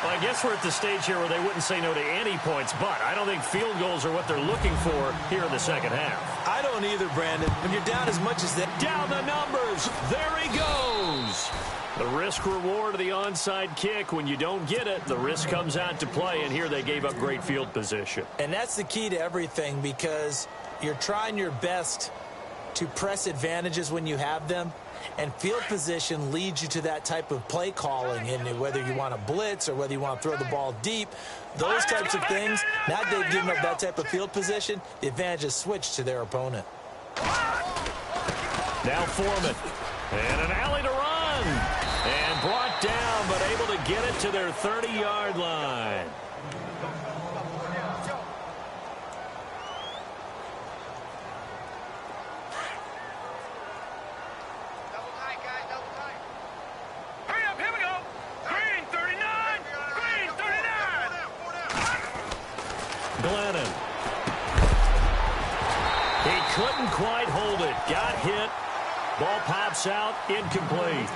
Well, I guess we're at the stage here where they wouldn't say no to any points, but I don't think field goals are what they're looking for here in the second half. I don't either, Brandon. When you're down as much as that. Down the numbers. There he goes. The risk-reward of the onside kick. When you don't get it, the risk comes out to play, and here they gave up great field position. And that's the key to everything because you're trying your best to press advantages when you have them. And field position leads you to that type of play calling, and whether you want to blitz or whether you want to throw the ball deep, those types of things. Now that they've given up that type of field position, the advantage is switched to their opponent. Now Foreman, and an alley to run, and brought down, but able to get it to their 30-yard line. Glennon. He couldn't quite hold it. Got hit. Ball pops out. Incomplete.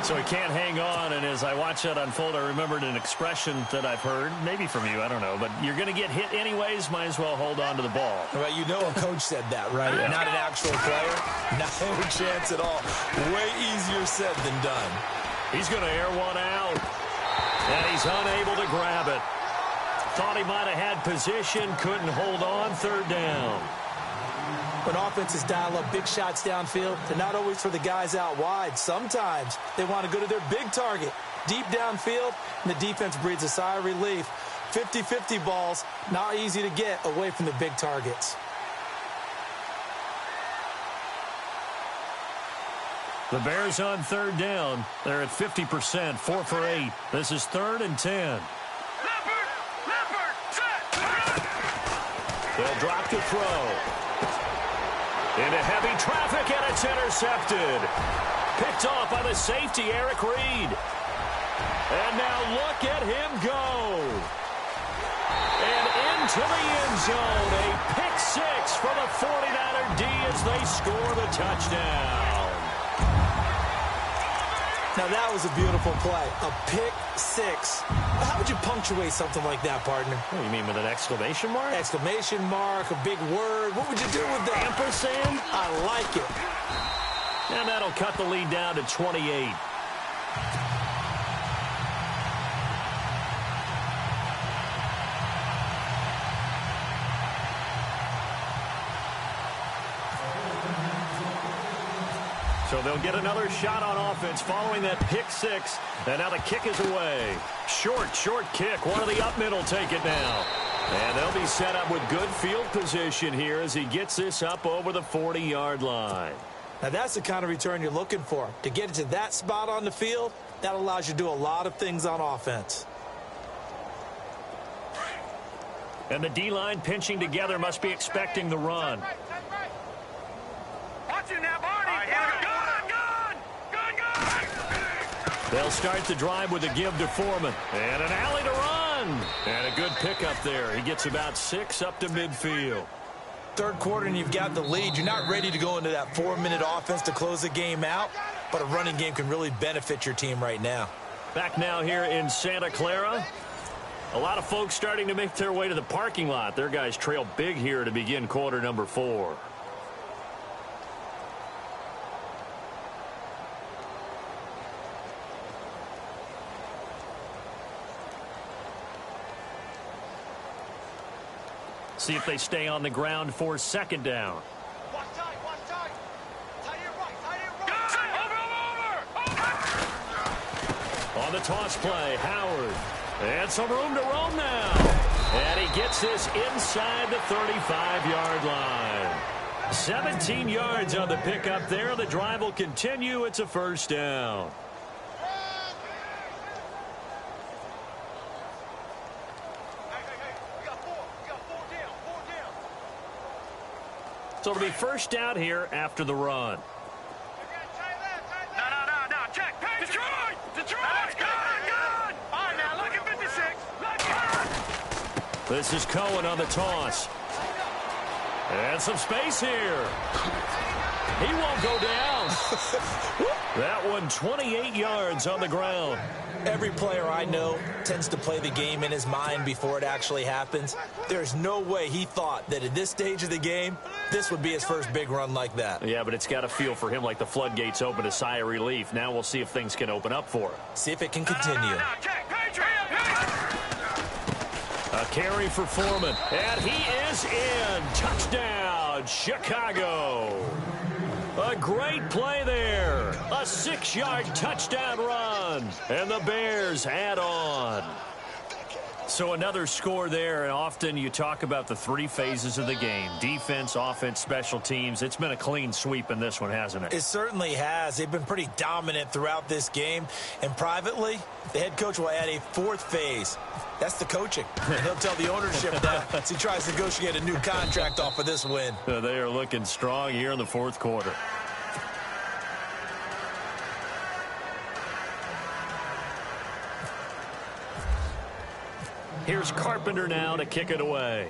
So he can't hang on, and as I watch that unfold, I remembered an expression that I've heard, maybe from you, I don't know, but you're going to get hit anyways, might as well hold on to the ball. Well, you know a coach said that, right? Yeah. Not an actual player. No chance at all. Way easier said than done. He's going to air one out, and he's unable to grab it. Thought he might have had position, couldn't hold on, 3rd down. When offenses dial up big shots downfield, they're not always for the guys out wide. Sometimes they want to go to their big target, deep downfield, and the defense breathes a sigh of relief. 50-50 balls, not easy to get away from the big targets. The Bears on third down. They're at 50%, 4 for 8. This is 3rd and 10. Leopard, set. They'll drop to throw. Into heavy traffic, and it's intercepted. Picked off by the safety, Eric Reed. And now look at him go. And into the end zone. A pick six for the 49er D as they score the touchdown. Now, that was a beautiful play. A pick six. How would you punctuate something like that, partner? What, you mean with an exclamation mark? Exclamation mark, a big word. What would you do with that? Ampersand? I like it. And that'll cut the lead down to 28. So they'll get another shot on offense following that pick six. And now the kick is away. Short kick. One of the up middle take it now. And they'll be set up with good field position here as he gets this up over the 40-yard line. Now, that's the kind of return you're looking for. To get it to that spot on the field, that allows you to do a lot of things on offense. And the D-line pinching together must be expecting the run. Watch it now, Barney. Gun. They'll start the drive with a give to Foreman. And an alley to run. And a good pickup there. He gets about 6 up to midfield. Third quarter and you've got the lead. You're not ready to go into that 4-minute offense to close the game out, but a running game can really benefit your team right now. Back now here in Santa Clara. A lot of folks starting to make their way to the parking lot. Their guys trail big here to begin quarter number 4. See if they stay on the ground for second down. Watch tight. Tie it right. Over. On the toss play, Howard. And some room to roam now. And he gets this inside the 35-yard line. 17 yards on the pickup there. The drive will continue. It's a first down. So it'll be first down here after the run. No. Check. Detroit. Good. All right, now look at 56. This is Cohen on the toss. And some space here. He won't go down. That one 28 yards on the ground. Every player I know tends to play the game in his mind before it actually happens. There's no way he thought that at this stage of the game, this would be his first big run like that. Yeah, but it's got to feel for him like the floodgates open, a sigh of relief. Now we'll see if things can open up for him. See if it can continue. Check. A carry for Foreman. And he is in. Touchdown, Chicago. A great play there. A 6-yard touchdown run. And the Bears add on. So another score there, and often you talk about the 3 phases of the game. Defense, offense, special teams. It's been a clean sweep in this one, hasn't it? It certainly has. They've been pretty dominant throughout this game. And privately, the head coach will add a 4th phase. That's the coaching. And he'll tell the ownership that as he tries to negotiate a new contract off of this win. They are looking strong here in the 4th quarter. Here's Carpenter now to kick it away.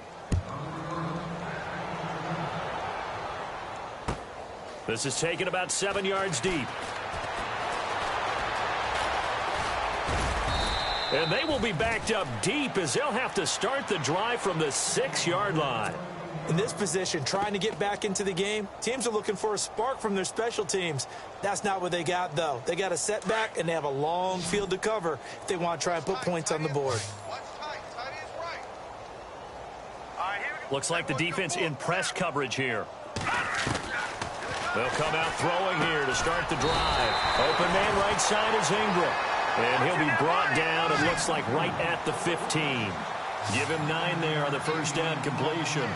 This is taken about 7 yards deep. And they will be backed up deep as they'll have to start the drive from the 6-yard line. In this position, trying to get back into the game, teams are looking for a spark from their special teams. That's not what they got, though. They got a setback, and they have a long field to cover if they want to try and put points on the board. Looks like the defense in press coverage here. They'll come out throwing here to start the drive. Open man right side is Ingram. And he'll be brought down, it looks like, right at the 15. Give him 9 there on the first down completion.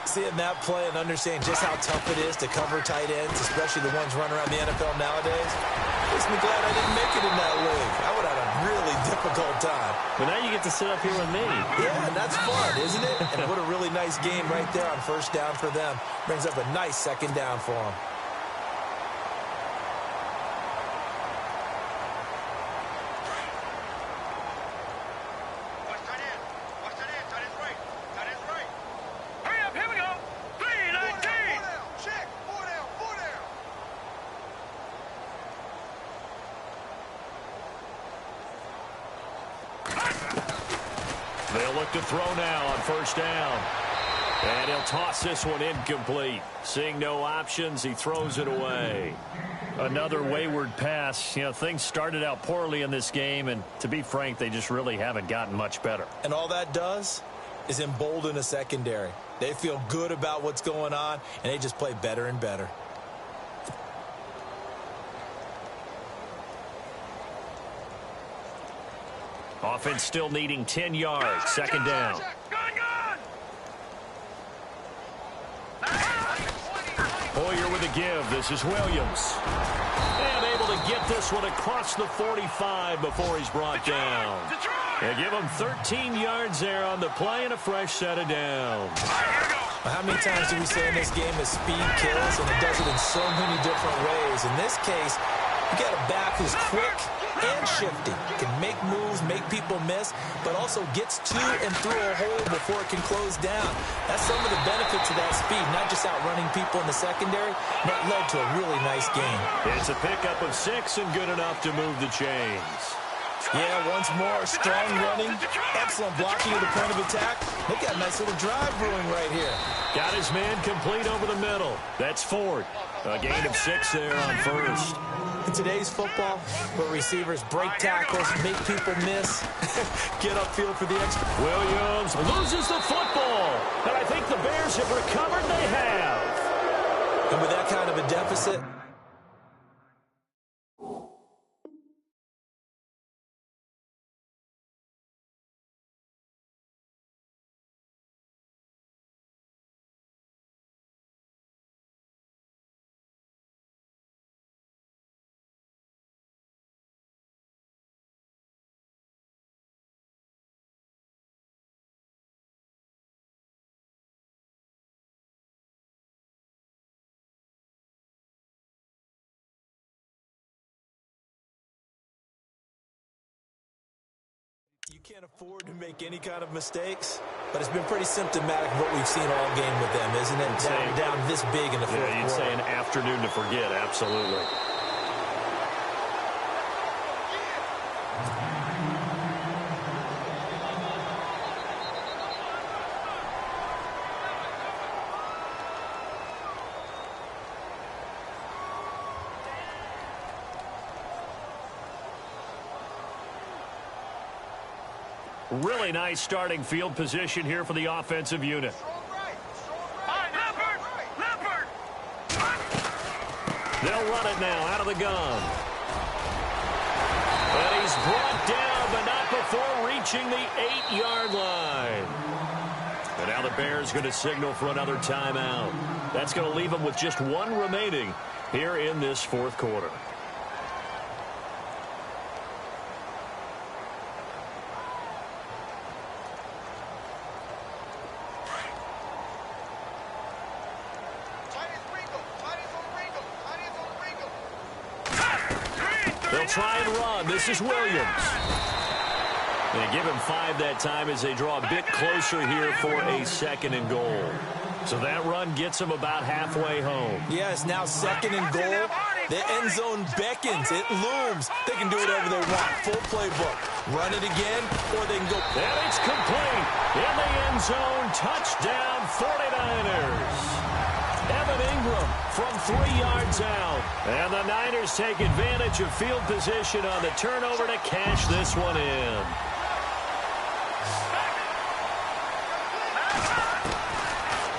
Seeing that play and understanding just how tough it is to cover tight ends, especially the ones running around the NFL nowadays, makes me glad I didn't make it in that league. I would have had a really difficult time. But now you get to sit up here with me. Yeah, and that's fun, isn't it? And what a really nice game right there on first down for them. Brings up a nice second down for them. They'll look to throw now on first down. And he'll toss this one incomplete. Seeing no options, he throws it away. Another wayward pass. You know, things started out poorly in this game, and to be frank, they just really haven't gotten much better. And all that does is embolden a secondary. They feel good about what's going on, and they just play better and better. Offense still needing 10 yards. Second down. Hoyer with a give. This is Williams. And able to get this one across the 45 before he's brought down. They give him 13 yards there on the play and a fresh set of downs. How many times do we say in this game that speed kills, and it does it in so many different ways? In this case, you got a back who's quick and shifty, can make moves, make people miss, but also gets to and through a hole before it can close down. That's some of the benefits of that speed, not just outrunning people in the secondary. That led to a really nice game. It's a pickup of 6 and good enough to move the chains. Yeah, once more, strong running, excellent blocking at the point of attack. They've got a nice little drive brewing right here. Got his man complete over the middle. That's Ford. A gain of 6 there on first. In today's football, where receivers break tackles, make people miss, get upfield for the extra. Williams loses the football. And I think the Bears have recovered. They have. And with that kind of a deficit, you can't afford to make any kind of mistakes, but it's been pretty symptomatic of what we've seen all game with them, isn't it? Down this big in the fourth quarter. You'd say an afternoon to forget, absolutely. Really nice starting field position here for the offensive unit. They'll run it now out of the gun. And he's brought down, but not before reaching the 8-yard line. And now the Bears going to signal for another timeout. That's going to leave them with just 1 remaining here in this fourth quarter. They'll try and run. This is Williams. They give him 5 that time as they draw a bit closer here for a 2nd and goal. So that run gets them about halfway home. Yeah, it's now 2nd and goal. The end zone beckons. It looms. They can do whatever they want. Full playbook. Run it again, or they can go. And it's complete. In the end zone. Touchdown, 49ers. Evan Ingram from 3 yards out. And the Niners take advantage of field position on the turnover to cash this one in.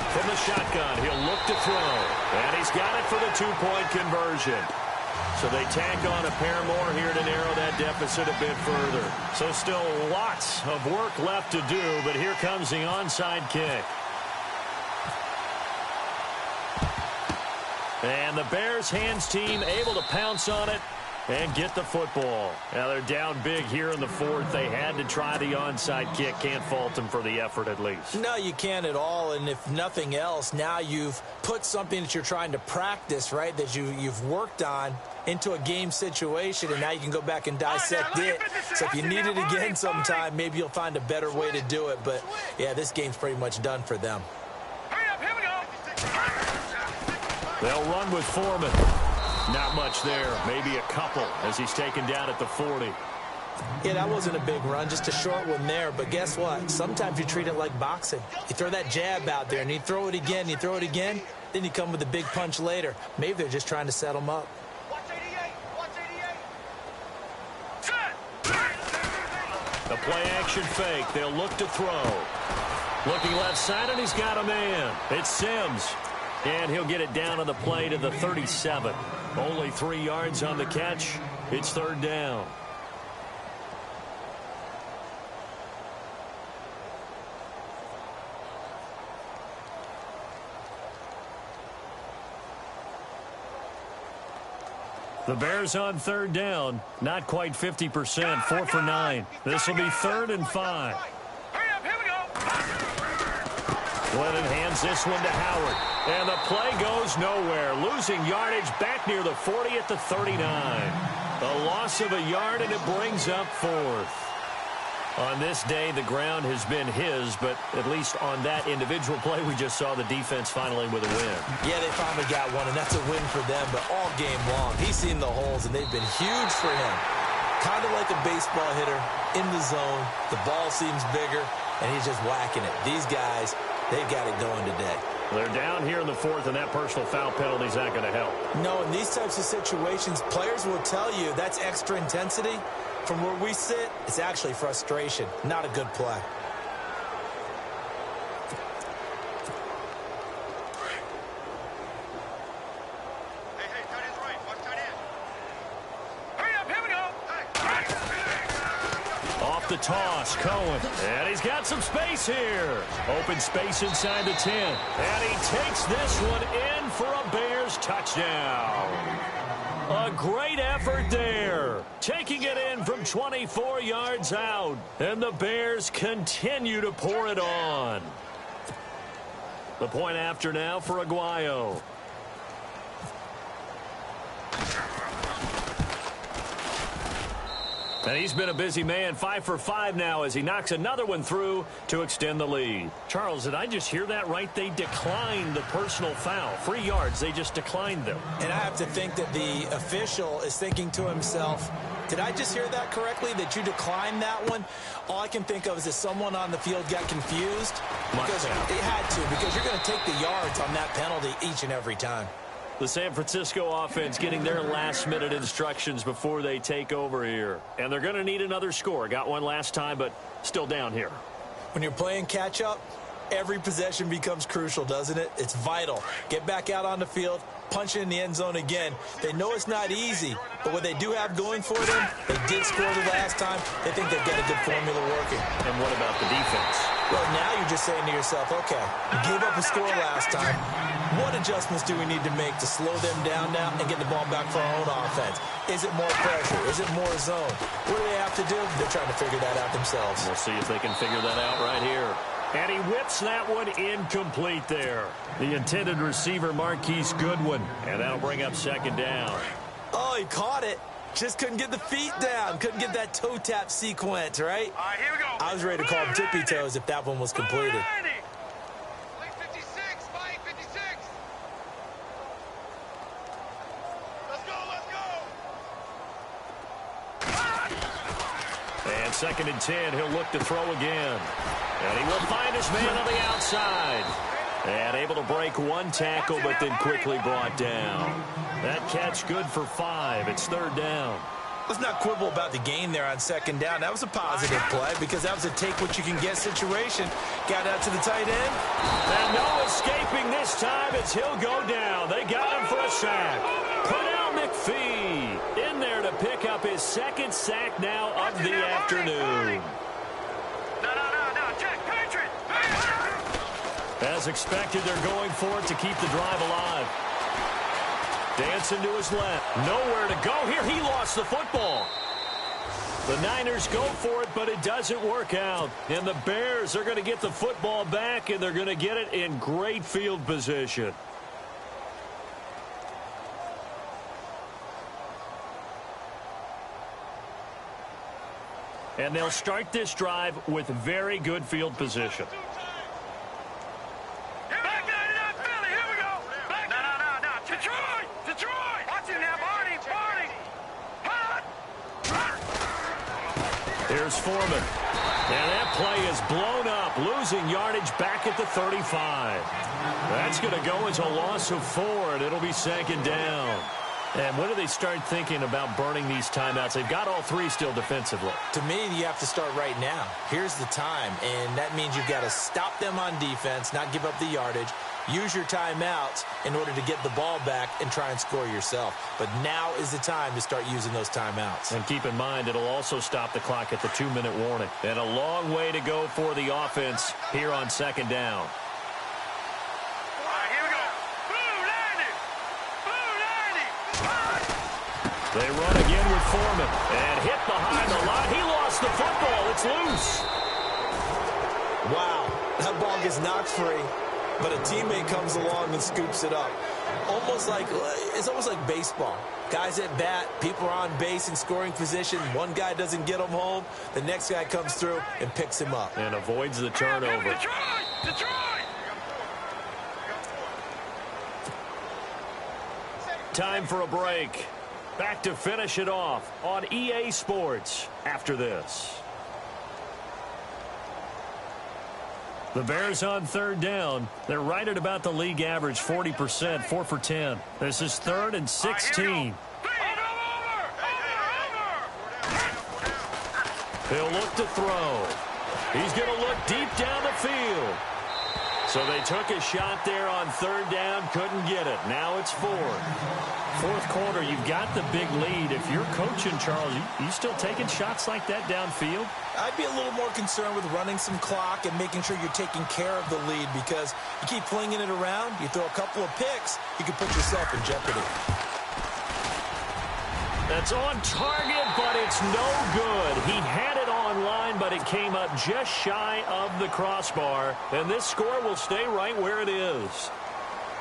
From the shotgun, he'll look to throw. And he's got it for the 2-point conversion. So they tack on a pair more here to narrow that deficit a bit further. So still lots of work left to do, but here comes the onside kick. And the Bears hands team able to pounce on it and get the football. Now they're down big here in the fourth. They had to try the onside kick. Can't fault them for the effort at least. No, you can't at all. And if nothing else, now you've put something that you're trying to practice, right, that you've worked on into a game situation, and now you can go back and dissect it. So if you need it again sometime, maybe you'll find a better way to do it. But, yeah, this game's pretty much done for them. Here we go. They'll run with Foreman. Not much there. Maybe a couple as he's taken down at the 40. Yeah, that wasn't a big run, just a short one there. But guess what? Sometimes you treat it like boxing. You throw that jab out there, and you throw it again, you throw it again, then you come with a big punch later. Maybe they're just trying to set them up. Watch 88. Watch 88. The play action fake. They'll look to throw. Looking left side, and he's got a man. It's Sims. And he'll get it down on the play to the 37. Only 3 yards on the catch. It's third down. The Bears on third down. Not quite 50%. 4 for 9. This will be 3rd and 5. Hurry up. Here we go. Glennon hands this one to Howard. And the play goes nowhere. Losing yardage back near the 40 at the 39. A loss of a yard, and it brings up 4th. On this day, the ground has been his, but at least on that individual play, we just saw the defense finally with a win. Yeah, they finally got one, and that's a win for them, but all game long, he's seen the holes, and they've been huge for him. Kind of like a baseball hitter in the zone. The ball seems bigger, and he's just whacking it. These guys, they've got it going today. They're down here in the 4th, and that personal foul penalty is not going to help. No, in these types of situations, players will tell you that's extra intensity. From where we sit, it's actually frustration, not a good play. Hey, tight end's right. Watch tight end. Hurry up. Here we go. Off the toss, Cohen. And he's got some space here. Open space inside the 10. And he takes this one in for a Bears touchdown. A great effort there. Taking it in from 24 yards out. And the Bears continue to pour it on. The point after now for Aguayo. And he's been a busy man, 5 for 5 now as he knocks another one through to extend the lead. Charles, did I just hear that right? They declined the personal foul. 3 yards, they just declined them. And I have to think that the official is thinking to himself, did I just hear that correctly, that you declined that one? All I can think of is that someone on the field got confused. Because it had to, because you're going to take the yards on that penalty each and every time. The San Francisco offense getting their last-minute instructions before they take over here. And they're going to need another score. Got one last time, but still down here. When you're playing catch-up, every possession becomes crucial, doesn't it? It's vital. Get back out on the field, punch it in the end zone again. They know it's not easy, but what they do have going for them, they did score the last time. They think they've got a good formula working. And what about the defense? Well, now you're just saying to yourself, okay, we gave up a score last time. What adjustments do we need to make to slow them down now and get the ball back for our own offense? Is it more pressure? Is it more zone? What do they have to do? They're trying to figure that out themselves. We'll see if they can figure that out right here. And he whips that one incomplete there. The intended receiver, Marquise Goodwin. And that'll bring up second down. Oh, he caught it. Just couldn't get the feet down. Couldn't get that toe tap sequence, right? All right, here we go. I was ready to call him tippy toes if that one was completed. 56, Mike, 56. Let's go. And 2nd and 10, he'll look to throw again. And he will find his man on the outside. And able to break one tackle, but then quickly brought down. That catch good for 5. It's 3rd down. Let's not quibble about the gain there on 2nd down. That was a positive play because that was a take-what-you-can-get situation. Got out to the tight end. And no escaping this time as he'll go down. They got him for a sack. Pernell McPhee in there to pick up his second sack now of the afternoon. No, check, Patriot. As expected, they're going for it to keep the drive alive. Dancing to his left. Nowhere to go here. He lost the football. The Niners go for it, but it doesn't work out. And the Bears are going to get the football back, and they're going to get it in great field position. And they'll start this drive with very good field position. Here's Foreman. And that play is blown up, losing yardage back at the 35. That's going to go as a loss of 4, and it'll be second down. And when do they start thinking about burning these timeouts? They've got all 3 still defensively. To me, you have to start right now. Here's the time, and that means you've got to stop them on defense, not give up the yardage. Use your timeouts in order to get the ball back and try and score yourself. But now is the time to start using those timeouts. And keep in mind, it'll also stop the clock at the 2-minute warning. And a long way to go for the offense here on second down. They run again with Foreman. And hit behind the line. He lost the football. It's loose. Wow, that ball gets knocked free, but a teammate comes along and scoops it up. It's almost like baseball. Guys at bat, people are on base in scoring position. One guy doesn't get him home. The next guy comes through and picks him up. And avoids the turnover. Time for a break. Back to finish it off on EA Sports after this. The Bears on third down. They're right at about the league average, 40%, 4 for 10. This is 3rd and 16. He'll look to throw. He's going to look deep down the field. So they took a shot there on third down, couldn't get it. Now it's 4th. Fourth quarter, you've got the big lead. If you're coaching, Charles, you still taking shots like that downfield? I'd be a little more concerned with running some clock and making sure you're taking care of the lead, because you keep flinging it around, you throw a couple of picks, you can put yourself in jeopardy. That's on target, but it's no good. He had it on line, but it came up just shy of the crossbar, and this score will stay right where it is.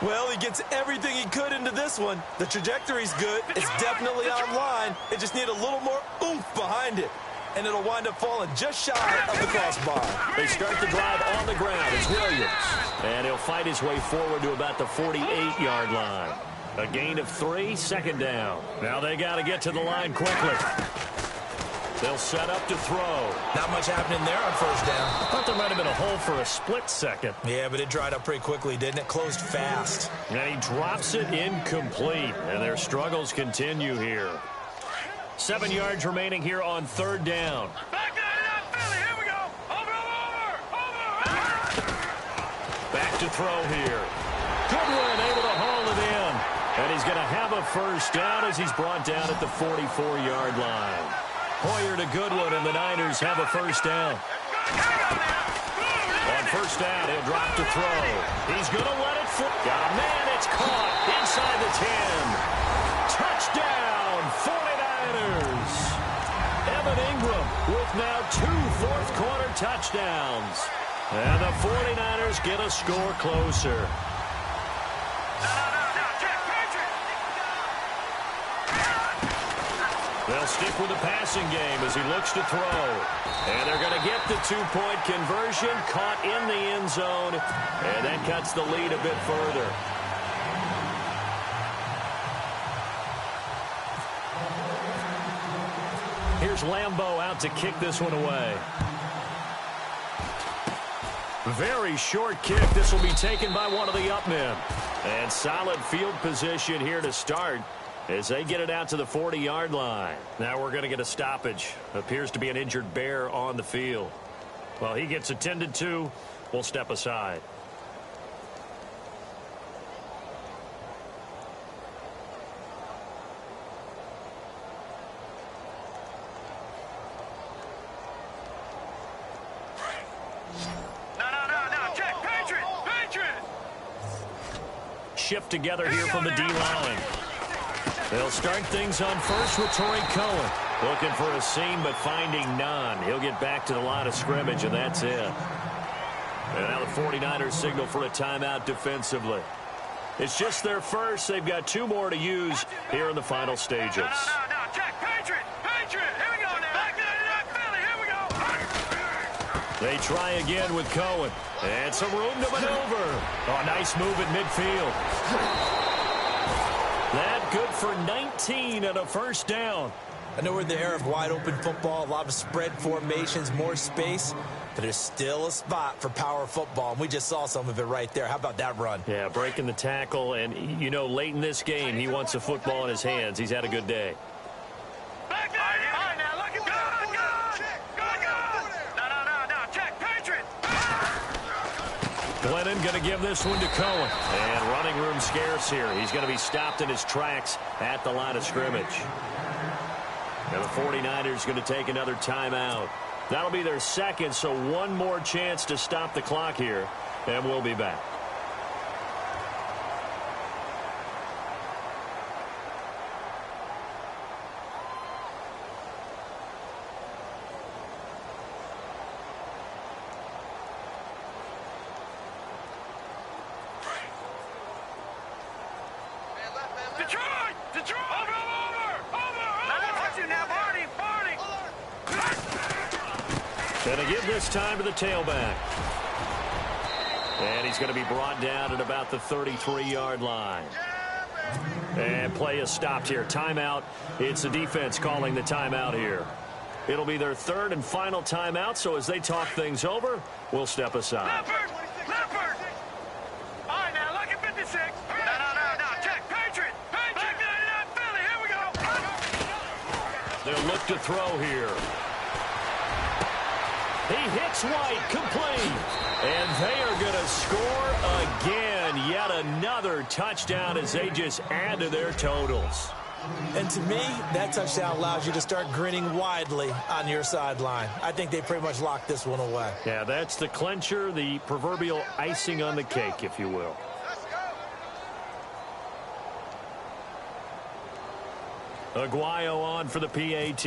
Well, he gets everything he could into this one. The trajectory's good. It's definitely online. It just needs a little more oomph behind it, and it'll wind up falling just shy of the crossbar. They start the drive on the ground. It's Williams, and he'll fight his way forward to about the 48-yard line. A gain of 3, second down. Now they got to get to the line quickly. They'll set up to throw. Not much happening there on first down. I thought there might have been a hole for a split second. Yeah, but it dried up pretty quickly, didn't it? Closed fast. And he drops it incomplete, and their struggles continue here. 7 yards remaining here on third down. Here we go. Over. Back to throw here. Goodwin able to haul it in. And he's going to have a first down as he's brought down at the 44-yard line. Hoyer to Goodwin, and the Niners have a first down. On first down, he'll drop to throw. He's going to let it fly. Got a man, it's caught inside the 10. Touchdown, 49ers. Evan Ingram with now 2 fourth-quarter touchdowns. And the 49ers get a score closer. They'll stick with the passing game as he looks to throw. And they're going to get the 2-point conversion, caught in the end zone, and that cuts the lead a bit further. Here's Lambeau out to kick this one away. Very short kick. This will be taken by one of the up men. And solid field position here to start as they get it out to the 40-yard line. Now we're going to get a stoppage. Appears to be an injured Bear on the field. Well, he gets attended to. We'll step aside. shift together here from the D-line. They'll start things on first with Torrey Cohen. Looking for a seam, but finding none. He'll get back to the line of scrimmage, and that's it. And now the 49ers signal for a timeout defensively. It's just their first. They've got 2 more to use here in the final stages. No, check, Patriot, here we go now. Back to Philly, here we go. They try again with Cohen. And some room to maneuver. Oh, nice move at midfield. That good for 19 and a first down. I know we're in the era of wide-open football, a lot of spread formations, more space, but there's still a spot for power football, and we just saw some of it right there. How about that run? Yeah, breaking the tackle, and, you know, late in this game, he wants the football in his hands. He's had a good day. Back there. All right, now, look at good. No, check, Patriot. Glennon going to give this one to Cohen. And running room scarce here. He's going to be stopped in his tracks at the line of scrimmage. And the 49ers going to take another timeout. That'll be their second, so one more chance to stop the clock here, and we'll be back. Detroit! And to give this time to the tailback. And he's going to be brought down at about the 33-yard line. And play is stopped here. Timeout. It's the defense calling the timeout here. It'll be their third and final timeout, so as they talk things over, we'll step aside. Leopard! All right, now, look at 56. No, check, Patriot! Back to Philly, here we go. They'll look to throw here. He hits White, complete. And they are going to score again. Yet another touchdown as they just add to their totals. And to me, that touchdown allows you to start grinning widely on your sideline. I think they pretty much locked this one away. Yeah, that's the clincher, the proverbial icing on the cake, if you will. Aguayo on for the PAT.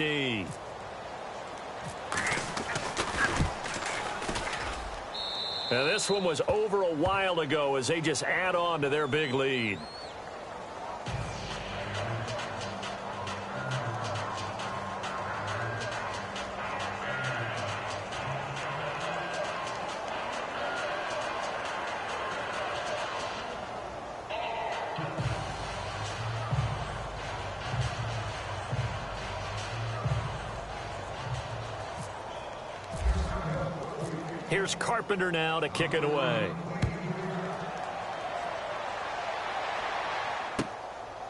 Now, this one was over a while ago as they just add on to their big lead. Here's Carpenter now to kick it away.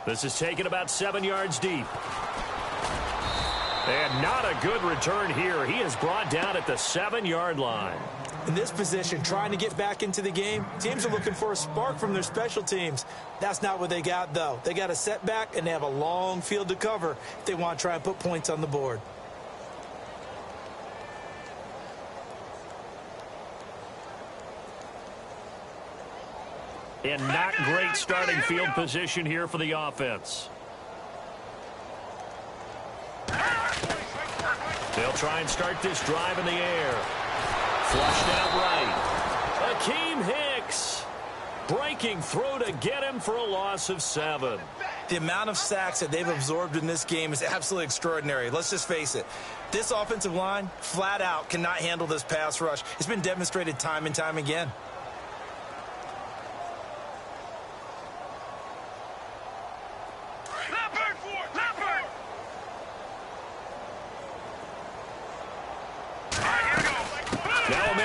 This is taken about 7 yards deep. And not a good return here. He is brought down at the 7-yard line. In this position, trying to get back into the game, teams are looking for a spark from their special teams. That's not what they got, though. They got a setback, and they have a long field to cover if they want to try and put points on the board. And not great starting field position here for the offense. They'll try and start this drive in the air. Flushed out right. Akeem Hicks breaking through to get him for a loss of 7. The amount of sacks that they've absorbed in this game is absolutely extraordinary. Let's just face it. This offensive line, flat out, cannot handle this pass rush. It's been demonstrated time and time again.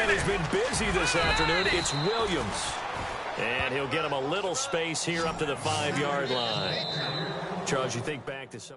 Has been busy this afternoon. It's Williams. And he'll get him a little space here up to the 5-yard line. Charles, you think back to some...